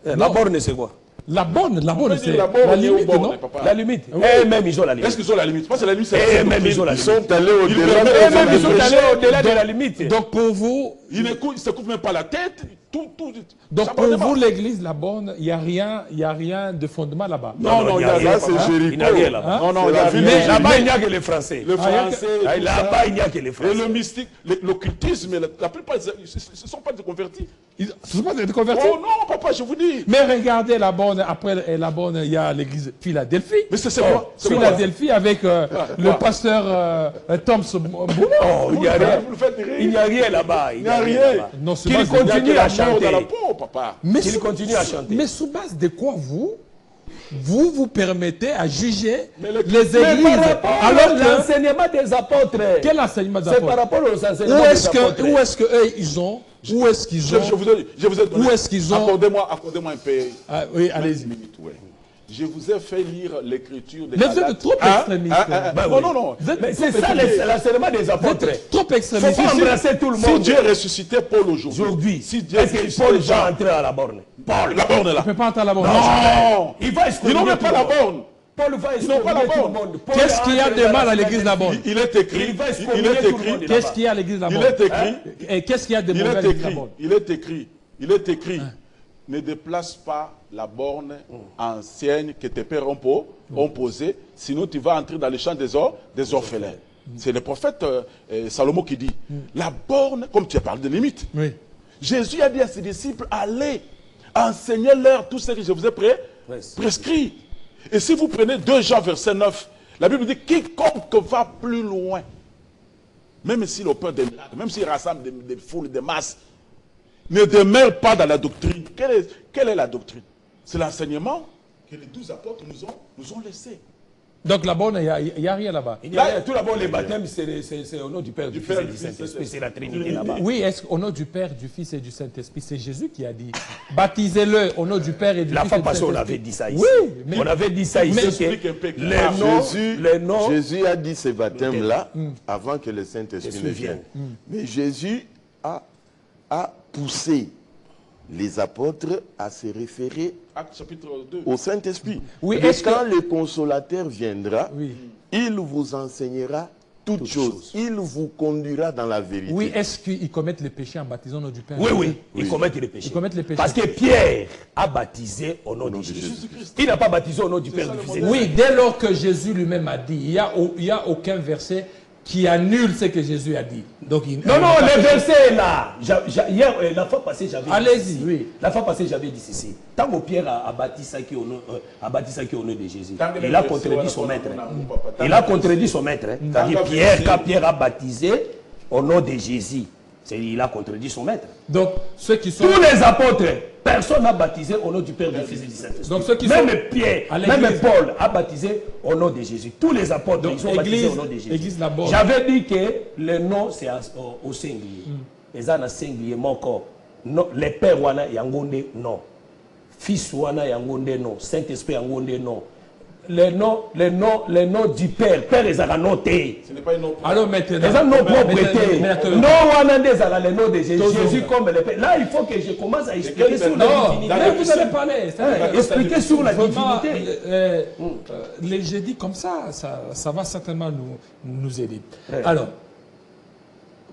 La Borne, c'est quoi? La borne, c'est la borne, la limite, non? La limite. Même ils ont la limite. Est-ce qu'ils ont la limite? Parce que la limite, c'est même ils ont la limite. Ils sont allés au-delà. Même ils sont allés au-delà de la limite. Donc pour vous... Ils ne se couvrent même pas la tête. Donc pour vous, l'église, la borne, il n'y a rien de fondement là-bas. Non, il y a Là, c'est Jéricho. Il n'y a rien là-bas. Non, il y a Mais là-bas, il n'y a que les Français. Le français. Là-bas, il n'y a que les Français. Et le mystique, l'occultisme, la plupart, ce ne sont pas des convertis. Ils ne sont pas des convertis? Oh non, papa, je vous dis. Mais regardez la borne, après la borne, il y a l'église Philadelphie. Mais c'est quoi? Philadelphie avec le pasteur Thompson. Il n'y a rien. Il n'y a rien là-bas. Il n'y a rien. Qu'il continue à chanter. Dans la peau, papa. Qu'il continue à chanter. Mais sous base de quoi vous permettez à juger les églises? Alors l'enseignement des apôtres. Quel enseignement des apôtres? apôtres? C'est par rapport aux enseignements des apôtres. Où est-ce qu'eux, ils ont? Où est-ce qu'ils ont? Je vous ai donné. Où est-ce qu'ils ont? Accordez-moi un peu. Oui, allez-y. Je vous ai fait lire l'écriture des Mais vous êtes trop extrémiste. Non. Mais c'est ça l'enseignement des apôtres. Trop extrémiste. Il faut embrasser tout le monde. Si Dieu ressuscitait Paul aujourd'hui, est-ce que Paul va entrer à la borne? Paul, la borne est là. Il ne peut pas entrer à la borne. Non. Ils n'ont même pas la borne. Paul va excommunier tout le monde. Qu'est-ce qu'il y a de mal à l'église de la borne? Il est écrit. Qu'est-ce qu'il y a à l'église de la borne? Il est écrit. Et qu'est-ce qu'il y a de mauvais à l'église de la borne? Il est écrit. Ne déplace pas la borne ancienne que tes pères ont posée, sinon tu vas entrer dans le champ des orphelins. C'est le prophète Salomon qui dit, la borne, comme tu as parlé de limite, Jésus a dit à ses disciples, allez, enseignez-leur tout ce que je vous ai prescrit. Et si vous prenez 2 Jean verset 9, la Bible dit, quiconque va plus loin, même s'il opère des miracles, même s'il rassemble des foules, des masses, ne demeure pas dans la doctrine. Quelle est la doctrine? C'est l'enseignement que les 12 apôtres nous ont laissé. Donc la borne, il n'y a rien là-bas. Tout d'abord, les baptêmes, c'est au nom du Père, du Fils et du Saint-Esprit. C'est la Trinité là-bas. Oui, est-ce qu'au nom du Père, du Fils et du Saint-Esprit, c'est Jésus qui a dit baptisez-le au nom du Père et du Fils et du Saint-Esprit. La fois passée, on avait dit ça ici. Oui, mais on avait dit ça ici. Les noms. Jésus a dit ces baptêmes-là avant que le Saint-Esprit ne vienne. Mais Jésus a poussé les apôtres à se référer au Saint-Esprit. Oui, et quand le consolateur viendra, il vous enseignera toutes choses. Il vous conduira dans la vérité. Oui, est-ce qu'ils commettent les péchés en baptisant au nom du Père? Oui, ils commettent les péchés. Parce que Pierre a baptisé au nom de Jésus-Christ. Il n'a pas baptisé au nom du Père, du Fils et du Saint-Esprit. Oui, dès lors que Jésus lui-même a dit, il n'y a aucun verset qui annule ce que Jésus a dit. Donc, non, le verset est là. La fois passée, j'avais dit. Allez-y. Oui. La fois passée, j'avais dit ceci. Tant que Pierre a bapti ça qui au nom de Jésus, il a contredit son maître. Il a contredit son maître. C'est-à-dire quand Pierre a baptisé au nom de Jésus, il a contredit son maître. Donc, ceux qui sont... Tous les apôtres, personne n'a baptisé au nom du Père, du Fils et du Saint-Esprit. Donc, ceux qui même sont... Pierre, même Paul a baptisé au nom de Jésus. Tous les apôtres, donc, ils ont baptisé au nom de Jésus. J'avais dit que le nom, c'est au singulier. Et ça, c'est singulier, mon corps. Les pères, wana yangonde, non. Fils, wana yangonde, non. Saint-Esprit, yangonde, non. Les noms du Père. Père, ils ont noté. Ce n'est pas une nom. Alors maintenant. Ils ont nom propriété. Non, on a les noms de Jésus. Jésus comme le Père. Là, il faut que je commence à expliquer sur la divinité. Mais vous allez parler. Expliquer sur la divinité. J'ai dit comme ça va certainement nous aider. Alors,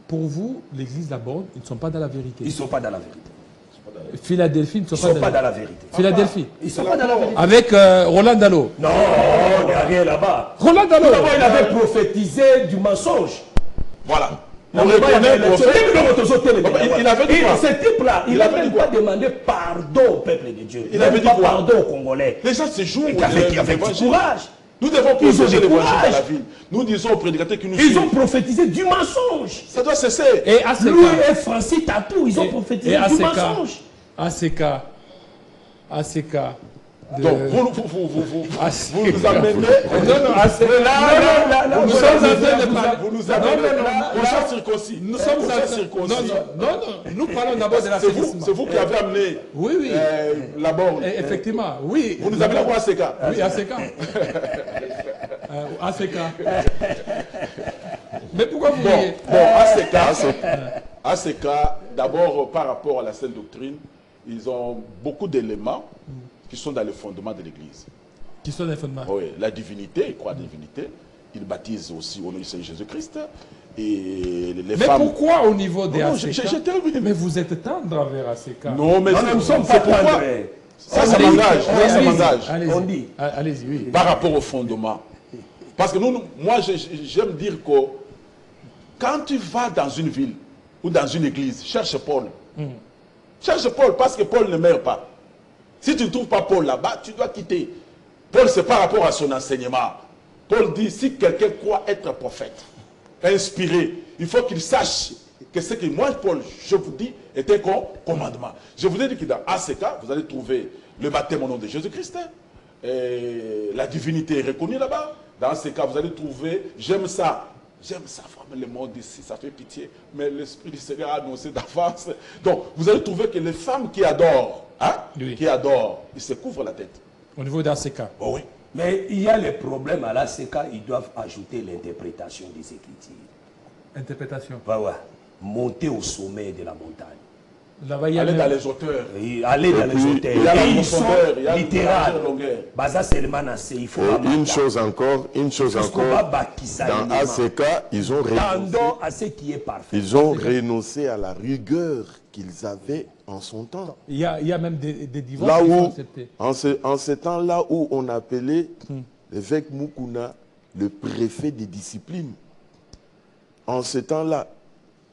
pour vous, l'église d'abord, ils ne sont pas dans la vérité. Ils ne sont pas dans la vérité. Philadelphie ne sont pas dans la vérité. Philadelphie. Ils ne sont pas dans la vérité. Avec Roland Dallot. Non, il n'y a rien là-bas. Roland Dallot. Il avait prophétisé du mensonge. Voilà. Il avait dit quoi? Ce type-là, il n'a même pas demandé pardon au peuple de Dieu. Il n'avait pas pardon aux Congolais. Les gens se jouent avec du courage. Nous devons proposer l'évangile dans la ville. Nous disons aux prédicateurs qui nous suivent. Ils ont prophétisé du mensonge. Ça doit cesser. Et Louis et Francis Tatou, ils ont prophétisé du mensonge. ACK. Donc, vous nous amenez. Nous sommes en train de parler. Vous nous amenez au champ circoncis. Nous sommes en train. Non. Nous parlons d'abord de la C'est vous qui avez amené la borne. Effectivement, oui. Vous nous amenez à quoi, ACK? Oui, ACK. ACK. Mais pourquoi vous riez? ACK, d'abord par rapport à la sainte doctrine, ils ont beaucoup d'éléments qui sont dans le fondement de l'église. Qui sont dans le fondement? Oui, la divinité, ils croient à la divinité. Ils baptisent aussi au nom du Seigneur Jésus-Christ. Et les mais femmes... pourquoi au niveau des ACK? Je termine. Mais vous êtes tendre envers ACK. Non, mais nous ne sommes pas pourquoi... Ça m'engage. Ça m'engage. On dit. Allez-y, oui. Par rapport au fondement. Parce que moi, j'aime dire que quand tu vas dans une ville ou dans une église, cherche Paul. Cherche Paul parce que Paul ne meurt pas. Si tu ne trouves pas Paul là-bas, tu dois quitter. Paul, c'est par rapport à son enseignement. Paul dit, si quelqu'un croit être prophète, inspiré, il faut qu'il sache que ce que moi, Paul, je vous dis, est un commandement. Je vous ai dit que dans ACK, vous allez trouver le baptême au nom de Jésus-Christ. La divinité est reconnue là-bas. Dans ces cas, vous allez trouver, j'aime ça, vraiment le monde ici, ça fait pitié, mais l'Esprit du Seigneur a annoncé d'avance. Donc, vous allez trouver que les femmes qui adorent, ils se couvrent la tête. Au niveau d'ACK. Oh oui. Mais il y a les problèmes à l'ACK, ils doivent ajouter l'interprétation des Écritures. Interprétation. Voilà. Monter au sommet de la montagne. Aller dans les auteurs. Aller dans les auteurs. Il y a la profondeur, il y a littéral. Il faut une chose encore, dans ACK, ils ont renoncé à la rigueur qu'ils avaient en son temps. Il y a même des divorces là qui où, sont acceptés. en ce temps-là où on appelait l'évêque Mukuna le préfet des disciplines, en ce temps-là,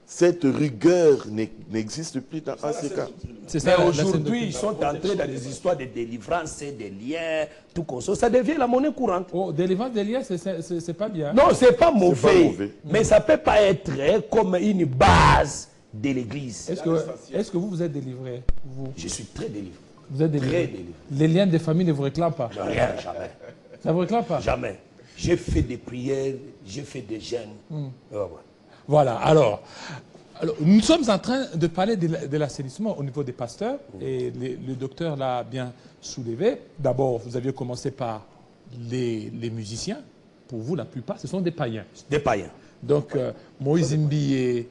cette rigueur n'existe plus dans ACK. C'est ça. Aujourd'hui, ils sont entrés dans des histoires de délivrance, des liens, tout comme ça. Ça devient la monnaie courante. Oh, délivrance des liens, c'est pas bien. Non, c'est pas mauvais. Mais ça ne peut pas être comme une base de l'église. Est-ce que vous êtes délivré? Je suis très délivré. Vous êtes délivré? Très délivré. Les liens de famille ne vous réclament pas? Rien, jamais. Ça ne vous réclame pas? Jamais. J'ai fait des prières, j'ai fait des jeûnes. Voilà, alors, nous sommes en train de parler de l'assainissement au niveau des pasteurs, et le docteur l'a bien soulevé. D'abord, vous aviez commencé par les musiciens. Pour vous, la plupart, ce sont des païens. Des païens. Donc, Moïse Mbié...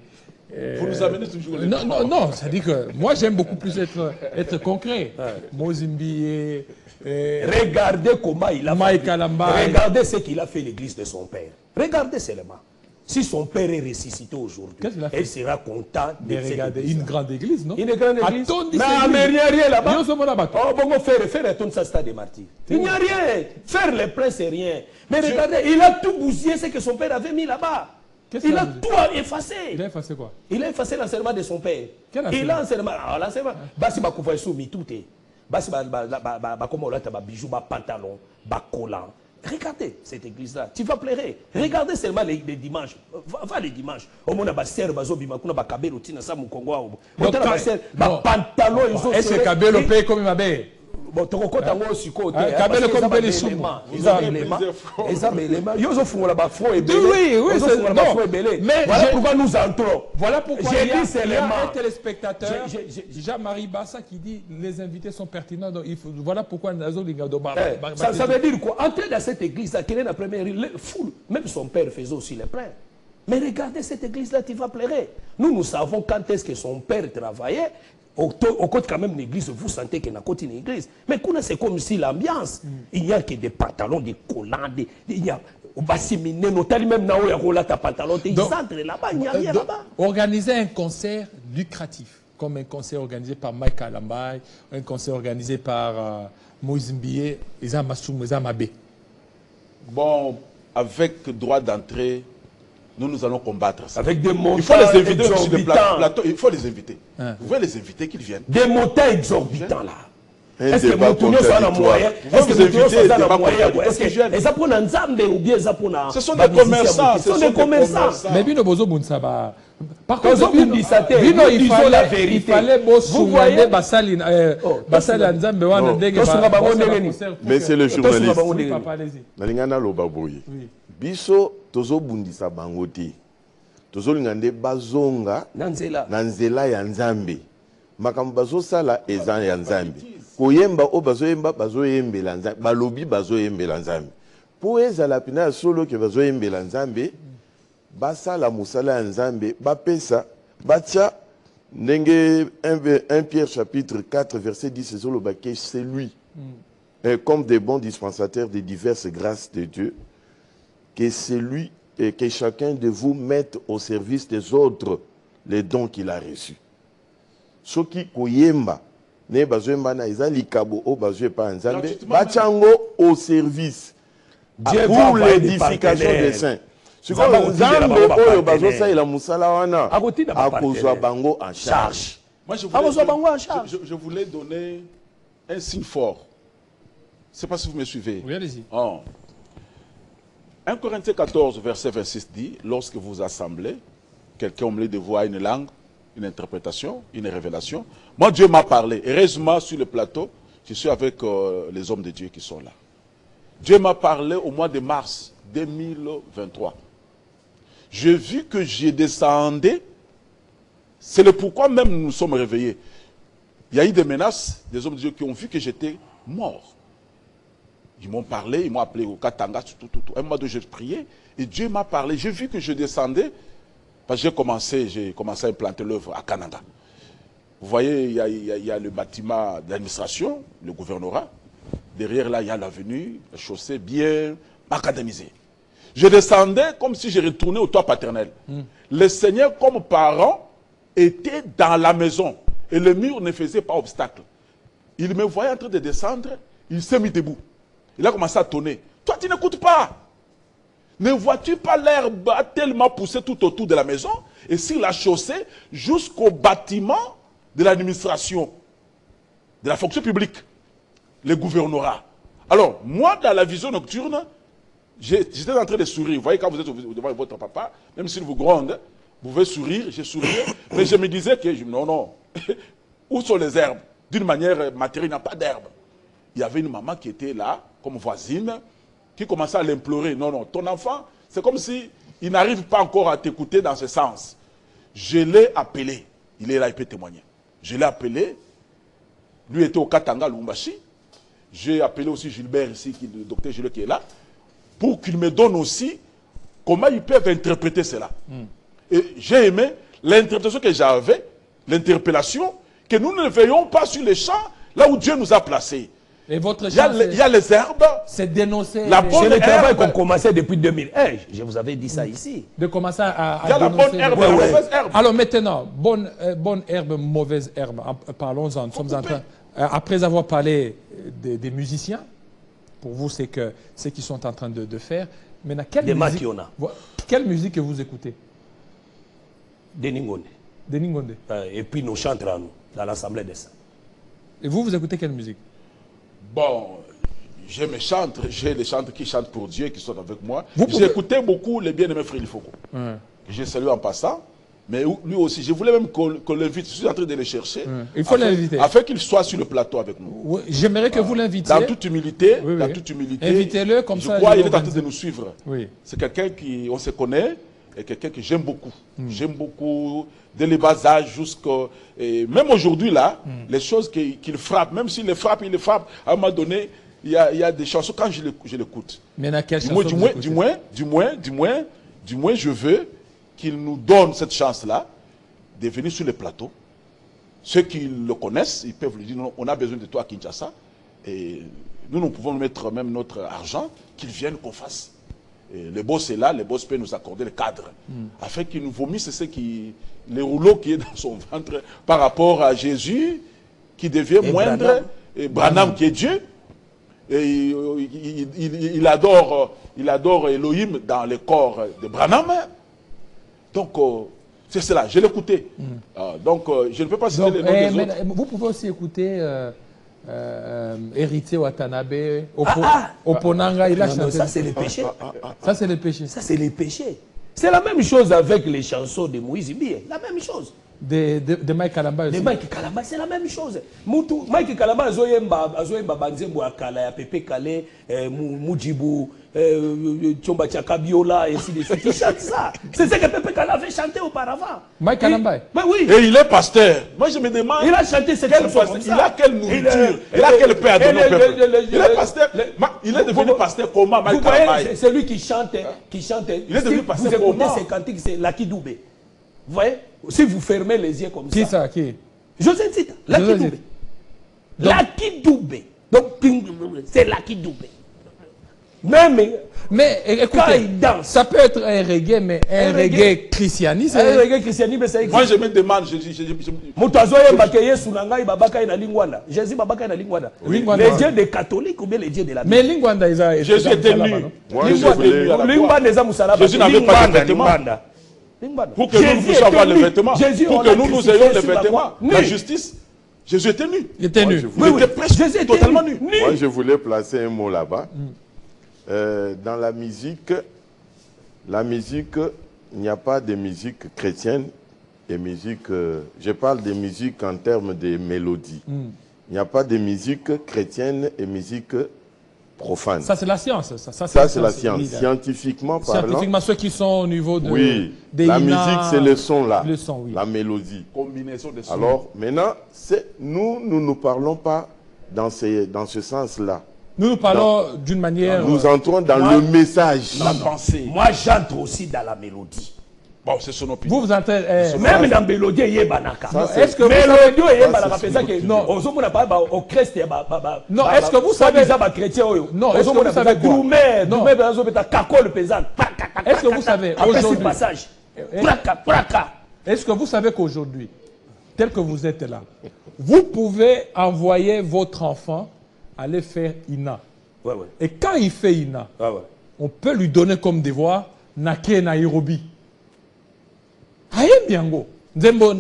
vous nous amenez toujours les Non, ça dit que moi, j'aime beaucoup plus être concret. Moïse Mbié... regardez comment il a fait. Regardez ce qu'il a fait l'église de son père. Regardez seulement. Si son père est ressuscité aujourd'hui, elle sera contente de regarder une grande église, non? Une grande église. Mais il n'y a rien là-bas. Oh, bon, faire retourner ça stade des martyrs. Il n'y a rien. Faire les pleins, c'est rien. Mais regardez, il a tout bousillé ce que son père avait mis là-bas. Il a tout effacé. Il a effacé quoi? Il a effacé l'enseignement de son père. Il a l'enseignement. L'enseignement. Basi ba koufoué sous mi tout est. Basi ba comme on l'a ta bijou, ba pantalon, ba collant. Regardez cette église-là, tu vas pleurer. Regardez seulement les dimanches. Va les dimanches. Au moins, on a serre, on a kabelo, tina sa mukongo. On a serre, pantalon, ils ont. Est-ce que kabelo paye comme ma belle? Bon, tu as aussi côté. Kabelo comme belle sous. Ils ont éléments. Ils ont éléments. Ils ont fait la faux et belé. Oui, c'est non. Mais voilà pourquoi nous entrons. Voilà pourquoi il y a un téléspectateur, Jean-Marie Bassa, qui dit les invités sont pertinents. Donc voilà pourquoi nous avons ça veut dire quoi? Entrer dans cette église-là, quelle est la première foule? Même son père faisait aussi les prêts. Mais regardez cette église-là, tu vas pleurer. Nous savons quand est-ce que son père travaillait. Au côté quand même l'église, vous sentez qu'il y a une église. Mais c'est comme si l'ambiance, il n'y a que des pantalons, des collants, il y a même pantalon, ils entrent là-bas, il n'y a rien là-bas. Organiser un concert lucratif, comme un concert organisé par Mike Alambay, un concert organisé par Moïse Mbié, Mabé. Bon, avec droit d'entrée, nous allons combattre ça. Avec des montants. Il faut les inviter sur le plateau. Il faut les inviter. Vous pouvez les inviter qu'ils viennent. Des montants exorbitants là. Est-ce que Moutounio soit dans moyen? Est-ce que Moutounio soit dans moyen? Ce sont des commerçants. Ce sont des commerçants. Mais Bino Bozo Bounsaba. Par contre, il fallait mais c'est le journaliste. Biso tozo bundisa bangote. Tozo lingande bazonga nanzela ya nzambe. Makambo bazo sala eza ya nzambe. Koyemba o bazo yemba yembela nzambe. Balobi bazo yembela nzambe. Po ezala pina solo ke bazo yembela nzambe. Basala musala ya nzambe bapesa batia ndenge 1 Pierre chapitre 4 verset 10 c'est lui comme des bons dispensateurs de diverses grâces de Dieu, que chacun de vous mette au service des autres les dons qu'il a reçus. Ce qui koyemba, ne bazoemba na izali kabo o bazue pa nzambe, bachango au service pour l'édification des saints. Ce que nzambe oyo bazosa ila musala wana akozwa bango en charge. Moi je voulais donner un signe fort. Je ne sais pas si vous me suivez. Oui, allez-y. 1 Corinthiens 14, verset 26 dit, lorsque vous assemblez, quelqu'un au milieu de vous a une langue, une interprétation, une révélation. Moi, Dieu m'a parlé. Heureusement, sur le plateau, je suis avec les hommes de Dieu qui sont là. Dieu m'a parlé au mois de mars 2023. J'ai vu que j'ai descendu. C'est le pourquoi même nous sommes réveillés. Il y a eu des menaces, des hommes de Dieu qui ont vu que j'étais mort. Ils m'ont parlé, ils m'ont appelé au Katanga, tout. Un mois de j'ai prié et Dieu m'a parlé. J'ai vu que je descendais, parce que j'ai commencé à implanter l'œuvre à Canada. Vous voyez, il y a le bâtiment d'administration, le gouvernorat. Derrière là, il y a l'avenue, la chaussée bien macadamisée. Je descendais comme si je retournais au toit paternel. Le Seigneur, comme parent, était dans la maison et le mur ne faisait pas obstacle. Il me voyait en train de descendre, il s'est mis debout. Il a commencé à tonner. Toi, tu n'écoutes pas. Ne vois-tu pas l'herbe a tellement poussé tout autour de la maison et sur la chaussée jusqu'au bâtiment de l'administration, de la fonction publique, le gouvernorat. Alors, moi, dans la vision nocturne, j'étais en train de sourire. Vous voyez, quand vous êtes devant votre papa, même s'il vous gronde, vous pouvez sourire, j'ai souri, mais je me disais que, non, où sont les herbes? D'une manière matérielle, il n'y a pas d'herbe. Il y avait une maman qui était là, comme voisine, qui commençait à l'implorer. Non, ton enfant, c'est comme si il n'arrive pas encore à t'écouter dans ce sens. Je l'ai appelé. Il est là, il peut témoigner. Je l'ai appelé. Lui était au Katanga, Lumbashi. J'ai appelé aussi Gilbert ici, le docteur Gilles qui est là, pour qu'il me donne aussi comment ils peuvent interpréter cela. Et j'ai aimé l'interprétation que j'avais, l'interpellation, que nous ne veillons pas sur les champs, là où Dieu nous a placés. Et votre il y a les herbes. C'est dénoncer. C'est le travail qu'on commençait depuis 2001. Je vous avais dit ça ici. De commencer à il y a la bonne herbe et la mauvaise herbe. Alors maintenant, bonne herbe, mauvaise herbe. Parlons-en. Nous sommes en train. Après avoir parlé des musiciens, pour vous, c'est ce qu'ils sont en train de faire. Maintenant, quelle musique que vous écoutez? Deningonde. Deningonde. Et puis nos chantres à nous, dans l'Assemblée des Saints. Et vous écoutez quelle musique? Bon, j'ai les chantres qui chantent pour Dieu, qui sont avec moi. J'ai écouté beaucoup les bien-aimés Frère Lifoko. J'ai salué en passant. Mais lui aussi, je voulais même qu'on l'invite. Je suis en train de le chercher. Il faut l'inviter. Afin qu'il soit sur le plateau avec nous. Oui, j'aimerais que vous l'invitiez. Dans toute humilité. Dans toute humilité. Invitez-le comme ça. Je crois qu'il est en train de nous suivre. Oui. C'est quelqu'un qui, on se connaît, et quelqu'un que j'aime beaucoup. J'aime beaucoup, dès le bas âge jusqu'au... Même aujourd'hui, là, les choses qu'il frappe, même s'il les frappe, à un moment donné, il y a des chansons, quand je l'écoute. Mais dans quelle chanson du moins, je veux qu'il nous donne cette chance-là de venir sur le plateau. Ceux qui le connaissent, ils peuvent lui dire, non, on a besoin de toi à Kinshasa. Et nous pouvons mettre même notre argent, qu'il vienne qu'on fasse. Et le boss est là, le boss peut nous accorder le cadre. Afin qu'il nous vomisse les rouleaux qui est dans son ventre par rapport à Jésus, qui devient moindre, Branham. Et Branham qui est Dieu. Et il adore Elohim dans le corps de Branham. Donc, c'est cela, je l'écoutais. Donc, je ne peux pas citer les noms des autres. Vous pouvez aussi écouter Héritier Watanabe, Oponanga, il a chanté. Ça, c'est les péchés. Ça, c'est les péchés. Ça, c'est les péchés. C'est la même chose avec les chansons de Moïse Ibie. La même chose. De Mike Kalamba aussi. De Mike Kalamba, c'est la même chose. Mike Kalamba, Azoyemba Banzembo Akala, ya Pepe Kale, Mujibu, Tchomba Tchakabiola, et ainsi de suite. Il chante ça. C'est ce que Pepe Kale avait chanté auparavant. Mike Kalamba. Oui. Et il est pasteur. Moi, je me demande. Il a chanté cette chanson comme ça. Il a quelle nourriture? Il a quel paix à donner au peuple? Il est pasteur. Il est devenu pasteur comment, Mike Kalamba? C'est lui qui chante. Il est devenu pasteur comment? Vous écoutez ces cantiques, c'est Lucky Dubé. Vous voyez? Si vous fermez les yeux comme ça. Qui ça? Qui? José Nzita. Lucky Dubé. Donc, c'est là qui double. Même mais écoutez, quand il danse, ça peut être un reggae, mais un reggae christianisme. Un reggae christianisme, ça existe. Moi, je me demande, les dieux des catholiques ou bien les dieux de la Bible. Mais Lingwanda, Jésus était nu. Jésus n'avait pas de vêtements. Pour que nous puissions avoir les vêtements, pour que nous ayons les vêtements, la justice, Jésus était nu. Il était nu. Il était presque totalement nu. Moi, je voulais placer un mot là-bas. Dans la musique, il n'y a pas de musique chrétienne et musique. Je parle de musique en termes de mélodie. Il n'y a pas de musique chrétienne et musique profane. Ça, c'est la science. Ça c'est la science. Scientifiquement parlant. Scientifiquement, ceux qui sont au niveau de. Oui, la musique, c'est le son là. Le son, oui. La mélodie. Combinaison de sons. Alors, maintenant, nous ne parlons pas dans ce sens-là. Nous parlons d'une manière... Nous entrons dans le message. La pensée. Moi, j'entre aussi dans la mélodie. Bon, c'est son opinion. Vous entrez... Même dans la mélodie, il y a banaka. Est-ce que mélodie, il y a banaka. Non. Au Christ, non, est-ce que vous savez... Non, est-ce que vous savez Est-ce que vous savez aujourd'hui... Praka. Est-ce que vous savez qu'aujourd'hui, tel que vous êtes là, vous pouvez envoyer votre enfant aller faire INA. Ouais, ouais. Et quand il fait INA, on peut lui donner comme devoir Nake Nairobi. Aïe Biango. Zembo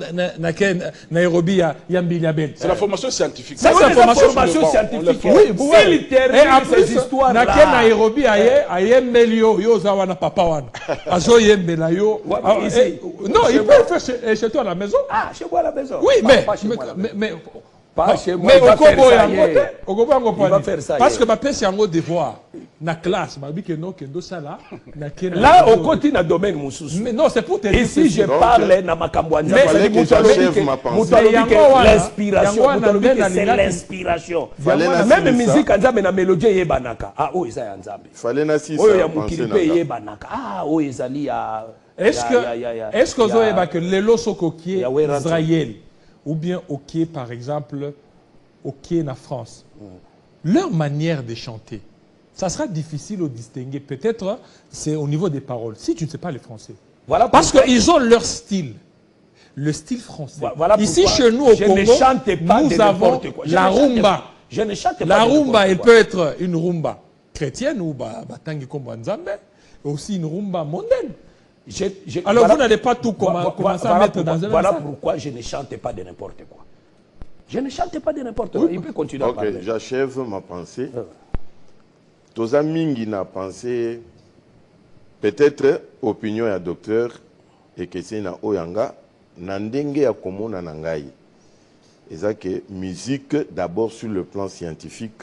Nairobi Yambiliabel. C'est la formation scientifique. C'est la formation scientifique. Oui, vous voyez. Et en plus, ces histoires là. Nake Nairobi aïe Melio yo zawana papa wana. Azo yembela yo. Non, il peut le faire chez toi à la maison. Ah, chez moi à la maison. Oui, mais pas chez moi. Mais au va faire ça. Parce que ma pèse yango devoir na classe, ma bi que non que do ça là. Là au côté na domaine moussous. Mais non, c'est pour te dire. Ici je parle na makambwanza. Mais l'inspiration, c'est l'inspiration. Même musique nzambe na mélodie yebanaka. Ah oh isa nzambe. Fallait na six. Oh ya mukilipe yebanaka. Ah oh ezali ya. Est-ce que vous avez que les loso coquier Israël ou bien ok par exemple ok en France, leur manière de chanter, ça sera difficile de distinguer. Peut-être c'est au niveau des paroles, si tu ne sais pas les français. Voilà parce qu'ils ont leur style, le style français. Voilà ici chez nous au Congo, nous avons la rumba. Je ne chante pas. La rumba, elle peut être une rumba chrétienne ou batangi kombo nzambe, aussi une rumba mondaine. Alors vous n'allez pas tout commencer à mettre dans un... Voilà pourquoi je ne chante pas de n'importe quoi. Je ne chante pas de n'importe quoi. Il peut continuer à parler. J'achève ma pensée. Toza mingi na pensée, peut-être opinion ya docteur et que c'est na oyanga, na ndenge ya komona na ngai. Eza que musique d'abord sur le plan scientifique,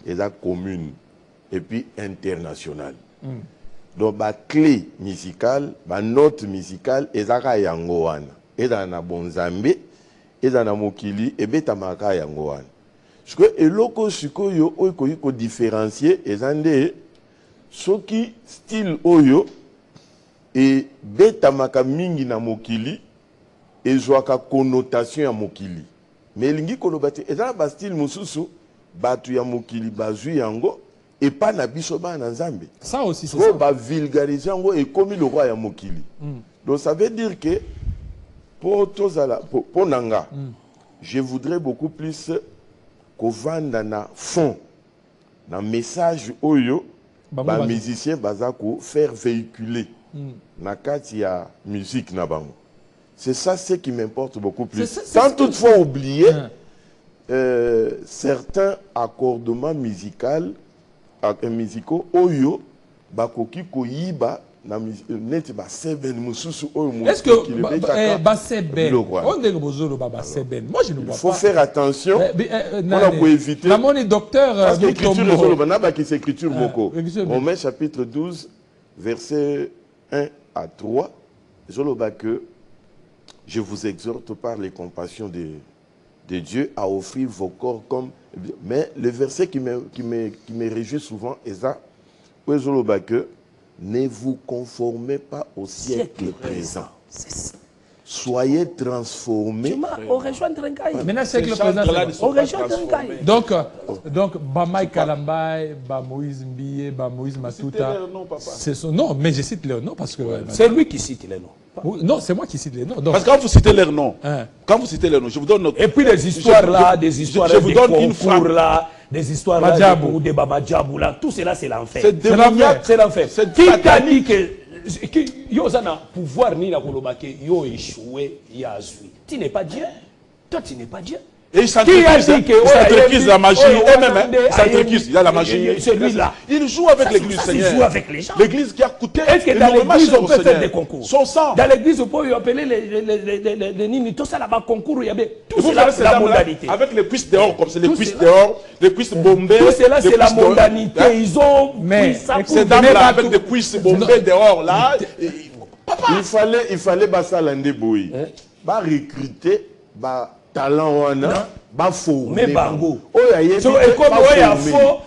eza commune et puis internationale. Donc, la clé musicale, la note musicale, est à Yangoana. Et dans la Bonzambe, et dans la Mokili, et Betamaka Yangoana. Parce que, et loko suko yo, oyo différencier, et zande, ce qui style oyo, et Betamaka mingi na Mokili, et joaka connotation ya Mokili. Mais lingi kolobati, et dans la style mususu, batu ya Mokili, bazu yango, et pas na bisoba na nzambe. Ça aussi c'est ça. Ba vulgariser ngo et comme le roi ya mokili. Donc ça veut dire que pour tozala pour nanga, je voudrais beaucoup plus qu'on vanda na fond na message oyo ba musicien bazako faire véhiculer na kati ya musique na bango. C'est ça ce qui m'importe beaucoup plus. Sans toutefois oublier certains accordements musicaux oyo bakoki koyiba na net ba seben mususu oyo mo. Est-ce que ba seben on dit bozolo ba seben moi je ne vois pas. Il faut faire attention pour éviter la moni docteur parce que l'écriture ezolo bana ba ki c'est écriture moko. Romains chapitre 12 verset 1 à 3 ezolo ba que je vous exhorte par les compassions de Dieu à offrir vos corps comme... Mais le verset qui me réjouit souvent est ça, que ne vous conformez pas au siècle présent. soyez transformés. On rejoint Drenkai. Maintenant, c'est que le président. On rejoint Drenkai. Donc, Bamaï Kalambay, Moïse Mbiye, Moïse Matuta. Non, mais je cite leurs noms parce que. C'est lui qui cite les noms. Non, c'est moi qui cite les noms. Donc, parce que quand vous citez leurs noms, je vous donne notre... Et puis des histoires là, des histoires je vous donne une phrase là, des histoires là, des Bamadjabou là, tout cela c'est l'enfer. C'est l'enfer. Qui t'a dit que yo zana pouvoir ni la kolobake yo échoué yazui. Tu n'es pas Dieu. Toi tu n'es pas Dieu. Et il s'interquise la magie. Il s'interquise, il a la magie. Celui-là. Il joue avec l'église, Seigneur. Il joue avec les gens. L'église qui a coûté. Est-ce que dans l'église on peut faire des concours? Son sang. Dans l'église on peut appeler les nini. Tout ça là-bas, concours, il y avait tout cela, c'est la mondanité. Avec les cuisses dehors, comme c'est les cuisses dehors, les cuisses bombées. Tout cela, c'est la mondanité. Ils ont pris ça pour ces dames-là avec des cuisses bombées dehors, là. Il fallait Bassalande Boy. Bah recruter, bah talent wana, bah former. Mais bango. Oh ya so et comme oya faux,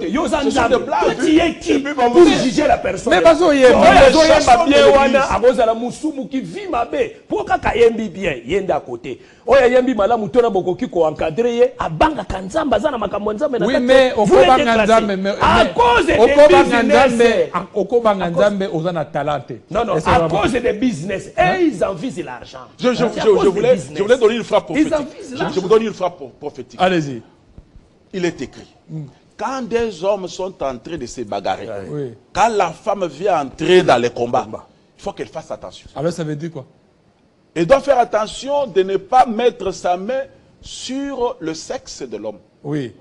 yo zanzambe. Toi tu es qui pour juger la personne? Mais bazo yemba bien wana abozala musumu qui vit mabe. Pour kaka yembi bien, yenda à côté. Oya yembi malamu tona bokoki ko encadrer abanga kanzamba zana makambo nzambe na. Oui mais okobanga nzambe à cause des business. Okobanga nzambe ozana talente. Non à cause des business et ils envisent l'argent. Je voulais donner une phrase prophétique. Je vous donne une phrase prophétique. Allez-y. Il est écrit. Quand des hommes sont en train de se bagarrer, quand la femme vient entrer dans les combats, il faut qu'elle fasse attention. Alors ça veut dire quoi? Elle doit faire attention de ne pas mettre sa main sur le sexe de l'homme. Oui.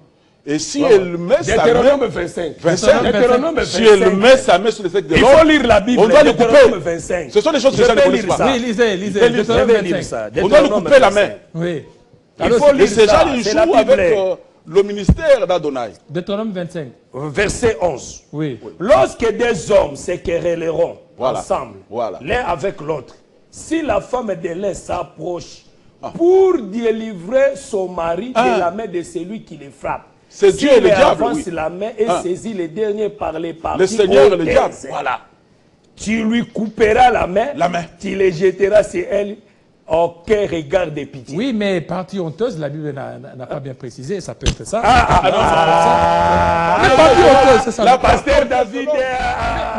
Et si elle met sa main... 25. Si elle met sa main sur le sexe de l'homme, il faut lire la Bible. On doit le couper. 25. Ce sont des choses que les gens ne connaissent pas. Oui, lisez. On doit lui couper la main. Oui. Il faut lire ces gens, ils jouent avec le ministère d'Adonai. Deutéronome 25. Verset 11. Oui. Lorsque des hommes se querelleront ensemble, l'un avec l'autre, si la femme de l'un s'approche pour délivrer son mari de la main de celui qui les frappe, c'est Dieu et le diable. Avance la main et saisit les derniers par les parties. Le Seigneur et le diable. Voilà. Tu lui couperas la main. Tu les jetteras sur elle. Aucun regard de pitié. Oui, mais partie honteuse, la Bible n'a pas bien précisé, ça peut être ça. Mais partie honteuse, c'est ça. La pasteur David.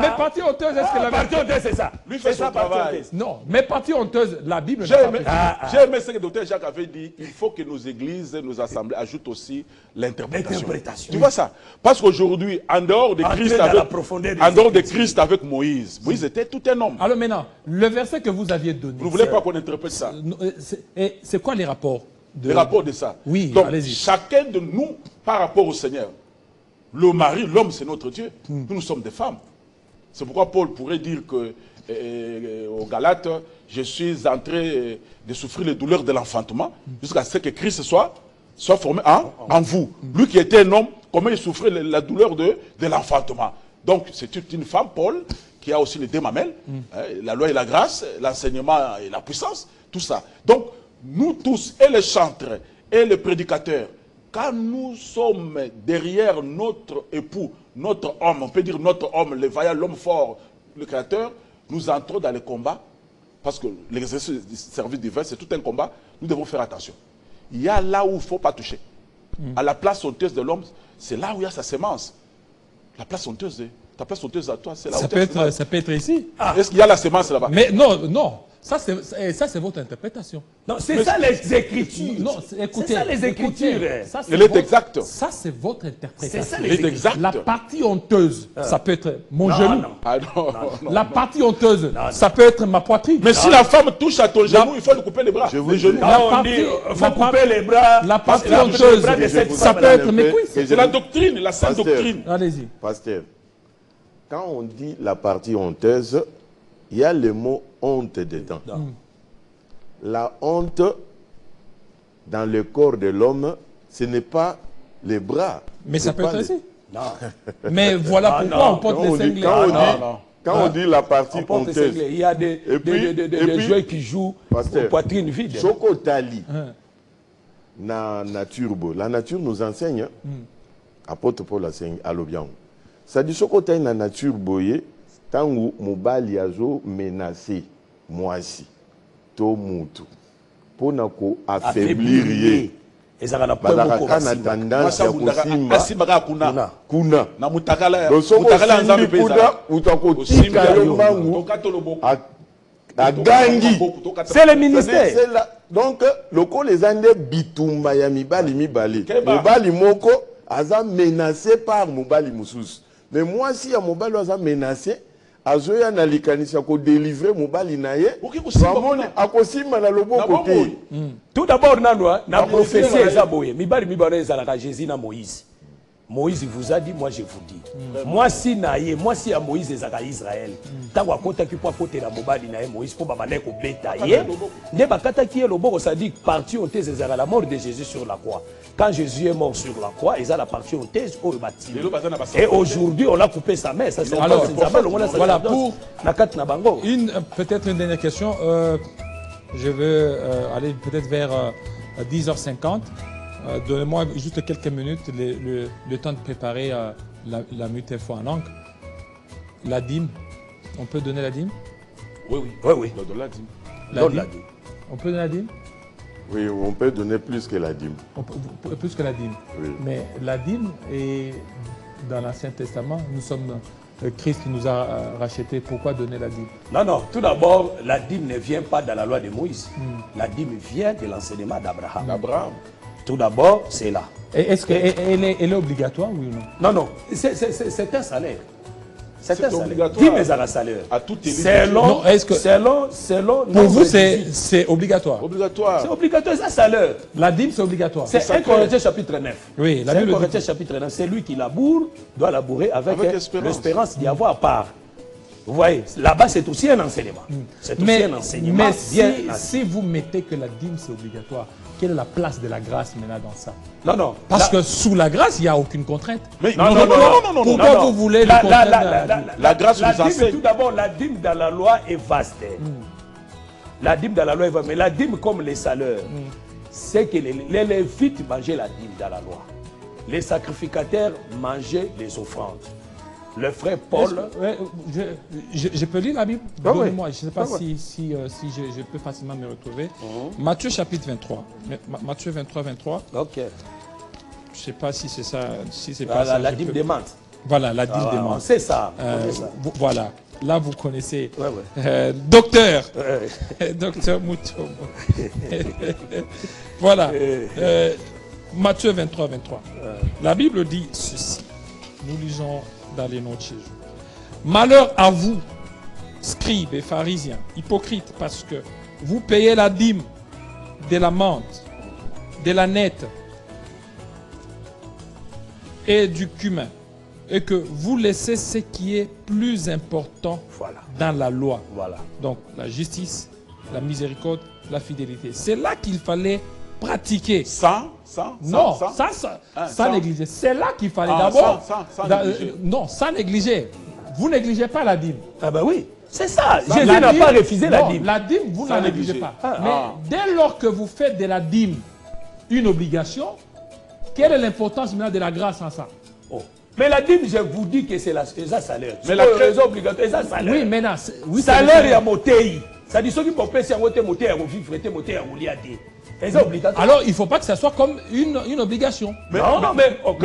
Mais partie honteuse, est-ce que la partie honteuse, c'est ça? Lui fait son travail. Non, mais partie honteuse, la Bible n'a pas précisé. J'ai aimé ce que le docteur Jacques avait dit. Il faut que nos églises, nos assemblées ajoutent aussi l'interprétation. Tu vois ça? Parce qu'aujourd'hui, en dehors de Christ avec Moïse, Moïse était tout un homme. Alors maintenant, le verset que vous aviez donné. Vous ne voulez pas qu'on interprète ça? C'est quoi les rapports? Les rapports de ça. Oui, donc chacun de nous, par rapport au Seigneur, le mari, l'homme, c'est notre Dieu. Nous sommes des femmes. C'est pourquoi Paul pourrait dire que aux Galates, je suis en train de souffrir les douleurs de l'enfantement jusqu'à ce que Christ soit formé en vous. Lui qui était un homme, comment il souffrait la douleur de l'enfantement. Donc c'est une femme, Paul, qui a aussi les deux mamelles, la loi et la grâce, l'enseignement et la puissance, tout ça. Donc, nous tous, et les chantres, et les prédicateurs, quand nous sommes derrière notre époux, notre homme, on peut dire notre homme, le vaillant, l'homme fort, le créateur, nous entrons dans le combat, parce que l'exercice du service divin, c'est tout un combat, nous devons faire attention. Il y a là où il ne faut pas toucher. À la place honteuse de l'homme, c'est là où il y a sa sémence. La place honteuse, ta place honteuse à toi, c'est là où ça peut être ici. Est-ce qu'il y a la sémence là-bas? Mais non. Ça, c'est votre interprétation. Non, c'est ça les Écritures. Non, écoutez. C'est ça les Écritures. Elle est exacte. Ça, c'est votre interprétation. C'est ça les Écritures. La partie honteuse, ça peut être mon genou. Non. La partie honteuse, ça peut être ma poitrine. Mais si la femme touche à ton genou, il faut lui couper les bras. Les genoux. Il faut couper les bras. La partie honteuse, ça peut être mes cuisses. C'est la doctrine, la sainte doctrine. Allez-y. Pasteur, quand on dit la partie honteuse, il y a le mot honte dedans. La honte, dans le corps de l'homme, ce n'est pas les bras. Mais ça peut être ici. Non. Mais voilà pourquoi on porte les cinglés. Quand on dit la partie honteuse, il y a des joueurs qui jouent aux poitrines vides. Chokotali, na nature, la nature nous enseigne, apôtre Paul enseigne à l'Obiang. Ça dit Chokotali na nature boye. Tangu mobali azo menacé mwasi. to mutu pona ko affaiblir ye ezaka na tendance ya kosimba kuna na mutakala nzambe peza utakotika yo mangu agangi. C'est le ministère. Donc loko les ande bitumba ya mibali mobali moko aza menacé par mobali mususu. Mais moi si ya mobali aza menacé azoya na likanisa ko délivrer mobali na ye vraiment akosimba na loboko te. Tout d'abord na prophétie ezaboye mibali ezalaka Jésus na Moïse. Moïse vous a dit, moi je vous dis. Moi si à Moïse ezaka Israël. Tango akota ki po akote la mobali na ye Moïse po babane ko beta ye. Ne bakata ki loboko ça dit partie on thèse ezaka la mort de Jésus sur la croix. Quand Jésus est mort sur la croix, ils a la partie on thèse au bâti. Et aujourd'hui on a coupé sa main, ça c'est alors voilà pour peut-être une dernière question. Je veux aller peut-être vers 10h50. Donnez-moi juste quelques minutes, le temps de préparer la multi-foi en langue. La dîme, on peut donner la dîme? Oui. La dîme. On peut donner la dîme? Oui, on peut donner plus que la dîme. Plus que la dîme. Oui. Mais la dîme est dans l'Ancien Testament. Nous sommes Christ qui nous a rachetés. Pourquoi donner la dîme? Non. Tout d'abord, la dîme ne vient pas de la loi de Moïse. La dîme vient de l'enseignement d'Abraham. Tout d'abord, c'est là. Est-ce qu'elle est obligatoire, oui ou non? Non. C'est un salaire. C'est un salaire. Dîme est un salaire. À toute selon, pour vous, c'est obligatoire. C'est obligatoire, c'est un salaire. La dîme, c'est obligatoire. C'est 1 Corinthiens chapitre 9. Oui, la Bible. 1 Corinthiens chapitre 9. C'est lui qui laboure, doit labourer avec l'espérance d'y avoir part. Vous voyez, là-bas, c'est aussi un enseignement. C'est aussi un enseignement. Mais si vous mettez que la dîme, c'est obligatoire, quelle est la place de la grâce maintenant dans ça? Non. Parce que sous la grâce, il n'y a aucune contrainte. Mais non. Pourquoi vous voulez le contrainte? La grâce vous enseigne. Tout d'abord, la dîme dans la loi est vaste. La dîme dans la loi est vaste. Mais la dîme comme les salaires, c'est que les Lévites mangeaient la dîme dans la loi. Les sacrificateurs mangeaient les offrandes. Le frère Paul... Je peux lire la Bible? Donnez-moi, je ne sais pas si je peux facilement me retrouver. Matthieu chapitre 23. Matthieu 23. Ok. Je ne sais pas si c'est ça. Si c'est pas ça. La dîme des menthes. Voilà, la dîme des menthes. C'est ça. Voilà. Là, vous connaissez. Docteur. Docteur Moutoum. Voilà. Matthieu 23. La Bible dit ceci. Nous lisons dans les noms de Jésus. Malheur à vous, scribes et pharisiens, hypocrites, parce que vous payez la dîme de la menthe, de la nette et du cumin, et que vous laissez ce qui est plus important dans la loi. Donc la justice, la miséricorde, la fidélité. C'est là qu'il fallait pratiquer. Sans négliger. C'est là qu'il fallait d'abord. Non, sans négliger. Vous négligez pas la dîme. Ah ben oui, c'est ça. Jésus n'a pas refusé la dîme. La dîme, vous ne la négligez pas. Mais dès lors que vous faites de la dîme une obligation, quelle est l'importance maintenant de la grâce en ça? Mais la dîme, je vous dis que c'est un salaire. Mais la raison obligatoire, c'est un salaire. Oui, maintenant. Oui, salaire, il y a monté. Ça dit ceux qui peuvent payer un monté à vivre, monté à rouler à des. Alors, il ne faut pas que ça soit comme une obligation. Mais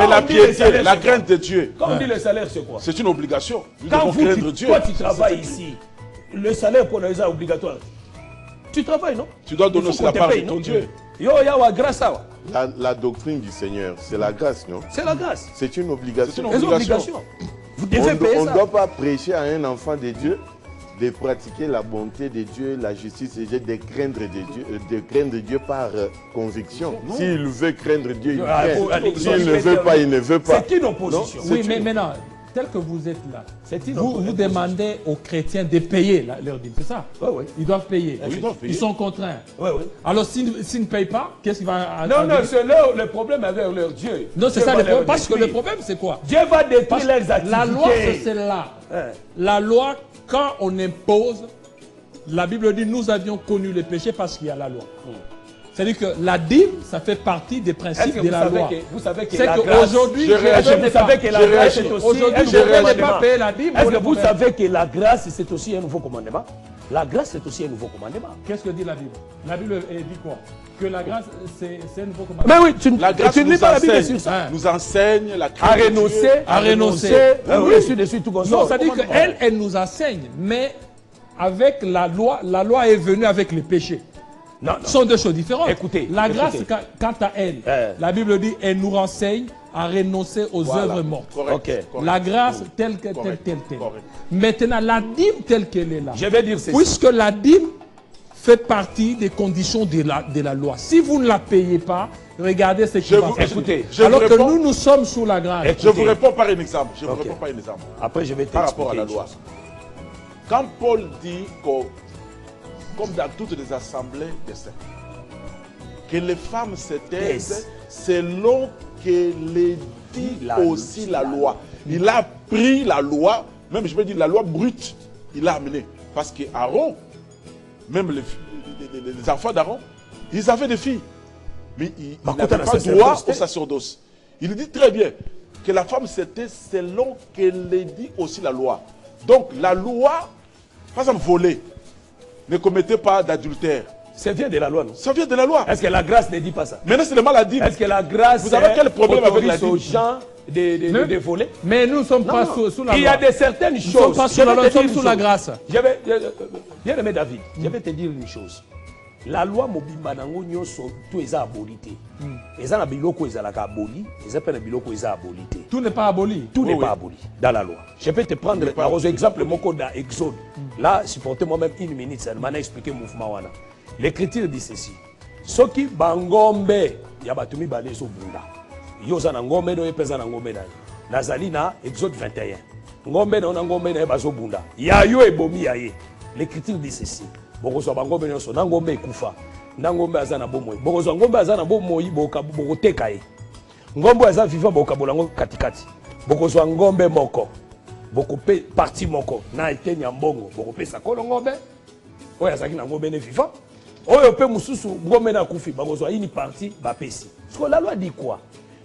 la piété, la crainte de Dieu. Quand on dit le salaire, c'est quoi? C'est une obligation. Quand tu travailles ici, le salaire pour les obligatoire. Tu travailles, non? Tu dois donner aussi la part de ton Dieu. La doctrine du Seigneur, c'est la grâce, non? C'est la grâce. C'est une obligation. C'est une obligation. Vous devez payer ça. On ne doit pas prêcher à un enfant de Dieu de pratiquer la bonté de Dieu, la justice et de craindre Dieu par conviction. S'il veut craindre Dieu, il craint. S'il ne veut pas, il ne veut pas. C'est une opposition. Oui, mais maintenant, tel que vous êtes là, vous demandez aux chrétiens de payer leur dîme, c'est ça? Oui. Ils doivent payer. Ils sont contraints. Oui. Alors, s'ils ne payent pas, qu'est-ce qui va... Non, c'est le problème avec leur Dieu. Non, c'est ça le problème. Parce que le problème, c'est quoi? Dieu va détruire leurs activités. La loi, c'est celle-là. La loi, quand on impose, la Bible dit nous avions connu le péché parce qu'il y a la loi. C'est-à-dire que la dîme, ça fait partie des principes de la loi. Vous savez que c'est la grâce... Aujourd'hui, vous savez que la grâce, c'est aussi un nouveau commandement. payer la dîme. Est-ce que vous savez que la grâce, c'est aussi un nouveau commandement? La grâce, c'est aussi un nouveau commandement. Qu'est-ce que dit la Bible? La Bible dit quoi? Que la grâce, c'est un nouveau commandement. Mais oui, la grâce tu ne lis pas la Bible sur ça. Nous enseigne la à renoncer, à renoncer. Dessus, tout comme ça. Non, ça dit qu'elle, elle nous enseigne, mais avec la loi est venue avec les péchés. Non, Ce sont deux choses différentes. Écoutez, la grâce, quant à elle, la Bible dit, elle nous renseigne à renoncer aux œuvres mortes. Correct. La grâce telle que telle. Maintenant, la dîme telle qu'elle est là. Je vais dire ceci. Puisque la dîme fait partie des conditions de la loi. Si vous ne la payez pas, regardez ce qui va se Écoutez, alors que nous sommes sous la grâce. Je vous réponds par un exemple. Après, je vais par rapport à la loi. Quand Paul dit comme dans toutes les assemblées des saints, que les femmes se taisent selon que les dit aussi la loi. Il a pris la loi, même je vais dire la loi brute, il l'a amené. Parce que Aaron, même les enfants d'Aaron, ils avaient des filles. Mais ils n'avaient pas droit au sacerdoce. Il dit très bien que la femme c'était selon que les dit aussi la loi. Donc la loi, par exemple voler, ne commettez pas d'adultère. Ça vient de la loi, non? Ça vient de la loi. Est-ce que la grâce ne dit pas ça? Maintenant c'est le mal à dire. Est-ce que la grâce vous avez quel problème avec la aux gens de voler? Mais nous ne sommes pas sous la loi. Il y a de certaines choses. Nous ne sommes pas sous la loi, nous sommes sous la grâce. Bien aimé David, je vais te dire une chose. La loi mobimba nango nyonso tout est aboli. Eza na biloko ezalaka aboli, eza pe na biloko eza aboli. Tout n'est pas aboli. Tout n'est pas aboli dans la loi. Je peux te prendre par exemple moko dans Exode. Là, supportez moi-même une minute, ça m'a expliqué le mouvement wana. L'écriture dit ceci. Soki bangombe ya batumi bale so bunda. Yo za na ngombe do epeza na ngombe na. Nazali na Exode 21. Ngombe na ngombe na bazo bunda. Ya yo ebomi ya ye. L'écriture dit ceci. Bokozo bangombe nyonso na ngombe ekufa. Na ngombe azana bomoi. Bokozo ngombe azana bomoi bokoteka ye. Ngombe aza vivant bokabolango katikati. Bokozo ngombe moko. Bokope parti moko na etenya mbongo. Bokope sa kolo ngombe. Oya zaki na ngombe ne vivant. Oyo pe mususu ngombe na kufi bakozo ini parti bapesi. Parce que la loi dit quoi?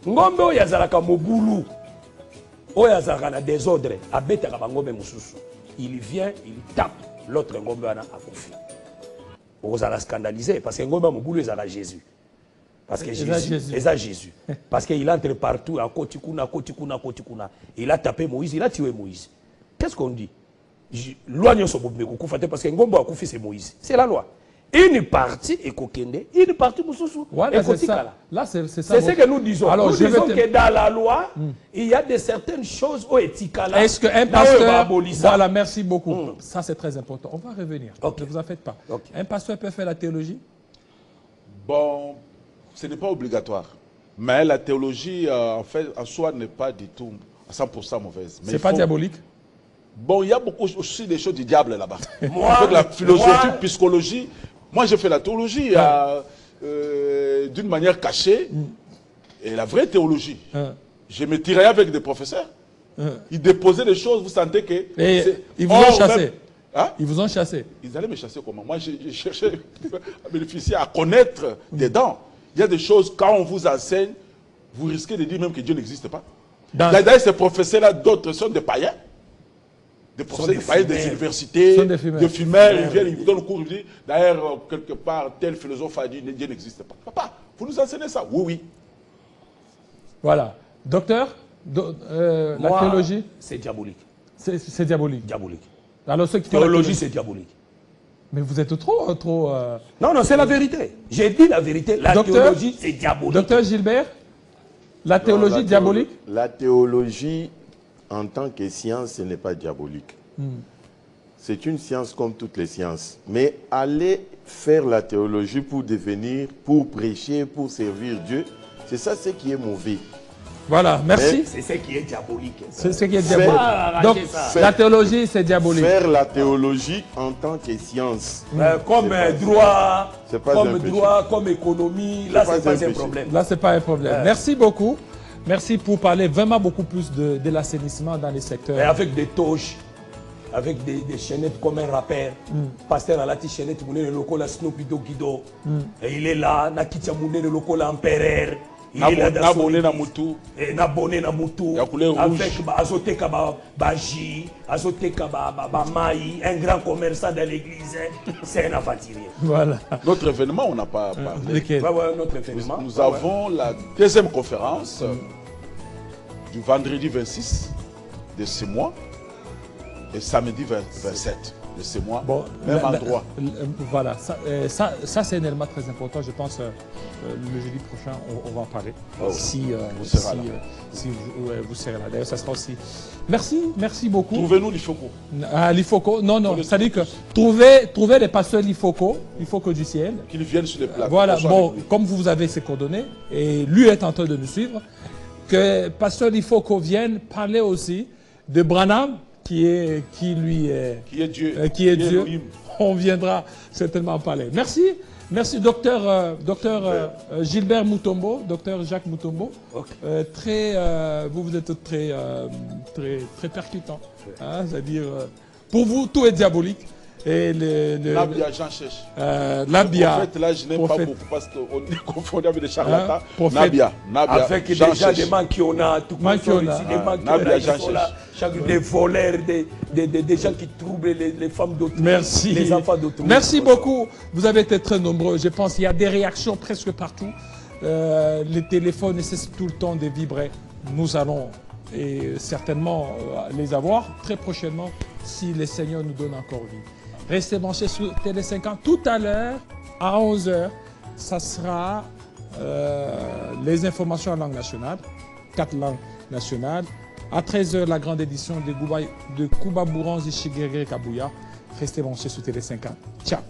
Ngombe oyo azalaka mobulu. Oyo azalaka na désordre, abetaka bangombe mususu. Il vient, il tape l'autre ngombe wana akufi. Vous allez scandaliser parce que ngombe mobulu ezala Jésus. Parce que Jésus. Parce qu'il entre partout à Kotikuna. Il a tapé Moïse, il a tué Moïse. Qu'est-ce qu'on dit? Loi parce que ngombe akufi c'est Moïse. C'est la loi. Une partie est kokende, une partie mususu. Voilà, c'est ça. Là, c'est ça. C'est ce que nous disons. Alors, nous disons que dans la loi, il y a de certaines choses au éthicala. Est-ce qu'un pasteur... Voilà, merci beaucoup. Ça, c'est très important. On va revenir. Ne vous en faites pas. Un pasteur peut faire la théologie? Bon, ce n'est pas obligatoire. Mais la théologie, en fait, en soi, n'est pas du tout à 100% mauvaise. C'est pas diabolique? Bon, il y a beaucoup aussi des choses du diable là-bas. Avec la philosophie, psychologie. Moi, j'ai fait la théologie d'une manière cachée. Et la vraie théologie, je me tirais avec des professeurs. Ils déposaient des choses, vous sentez que... Ils vous ont chassé. Hein? Ils vous ont chassé. Ils allaient me chasser comment? Moi, je cherchais à bénéficier, à connaître dedans. Il y a des choses, quand on vous enseigne, vous risquez de dire même que Dieu n'existe pas. D'ailleurs, ces professeurs-là, d'autres sont des païens. Des professeurs des païens des universités, des fumeurs, ils viennent, ils vous donnent le cours, ils disent, d'ailleurs, quelque part, tel philosophe a dit, Dieu n'existe pas. Papa, vous nous enseignez ça? Oui, oui. Voilà. Docteur, la théologie? C'est diabolique. C'est diabolique. Diabolique. Alors, ceux qui théologie, c'est diabolique. Mais vous êtes trop... Non, c'est la vérité. J'ai dit la vérité. La théologie, c'est diabolique. Docteur Gilbert, la théologie diabolique? La théologie, en tant que science, ce n'est pas diabolique. C'est une science comme toutes les sciences. Mais aller faire la théologie pour devenir, pour prêcher, pour servir Dieu, c'est ça ce qui est mauvais. Voilà, merci. C'est ce qui est diabolique. C'est ce qui est diabolique. Donc, la théologie, c'est diabolique. Faire la théologie en tant que science. Comme droit, comme économie, là, c'est pas un problème. Là, c'est pas un problème. Merci beaucoup. Merci pour parler vraiment beaucoup plus de l'assainissement dans les secteurs. Et avec des toches, avec des chaînettes comme un rappeur. Pasteur a la petite chaînette, le local Snoopy Doggido. Et il est là, Nakitia Mouné, le local Empereur. il est là dans son église. Nabonné na mutu. Avec azoteka baji, azoteka maï, un grand commerçant de l'église. C'est un aventurier. Voilà. Notre événement, on n'a pas parlé. Notre événement. Nous avons la deuxième conférence du vendredi 26 de ce mois et samedi 27 de ce mois, bon, même endroit. Voilà, ça c'est un élément très important. Je pense le jeudi prochain, on va en parler. Si vous serez là. D'ailleurs, ça sera aussi. Merci beaucoup. Trouvez-nous l'Ifoko. Ah, l'Ifoko, non, c'est-à-dire que trouver les pasteurs l'Ifoko du ciel. Qu'ils viennent sur les plateaux. Voilà, bon, comme vous avez ses coordonnées, et lui est en train de nous suivre, que pasteur l'Ifoko vienne parler aussi de Branham, qui est Dieu. On viendra certainement en parler. Merci docteur Gilbert Mutombo, docteur Jacques Mutombo. Okay. Vous êtes très percutant. Hein, c'est-à-dire, pour vous, tout est diabolique. Et Nabia Jean Chèche. Nabia. En fait, là, je n'aime pas beaucoup parce qu'on est confondu avec des charlatans. Nabia. Avec des gens des manquiona, tout Nabia Jean Chèche. Des voleurs, des gens qui troublent les femmes d'autrui. Merci. Les enfants d'autrui. Merci beaucoup. Vous avez été très nombreux. Je pense qu'il y a des réactions presque partout. Les téléphones cessent tout le temps de vibrer. Nous allons certainement les avoir très prochainement si le Seigneur nous donne encore vie. Restez branchés sur Télé 50. Tout à l'heure, à 11h, ça sera les informations en langue nationale, 4 langues nationales. À 13h, la grande édition de Kouba Bourans et Chigéré Kabouya. Restez branchés sur Télé 50. Ciao.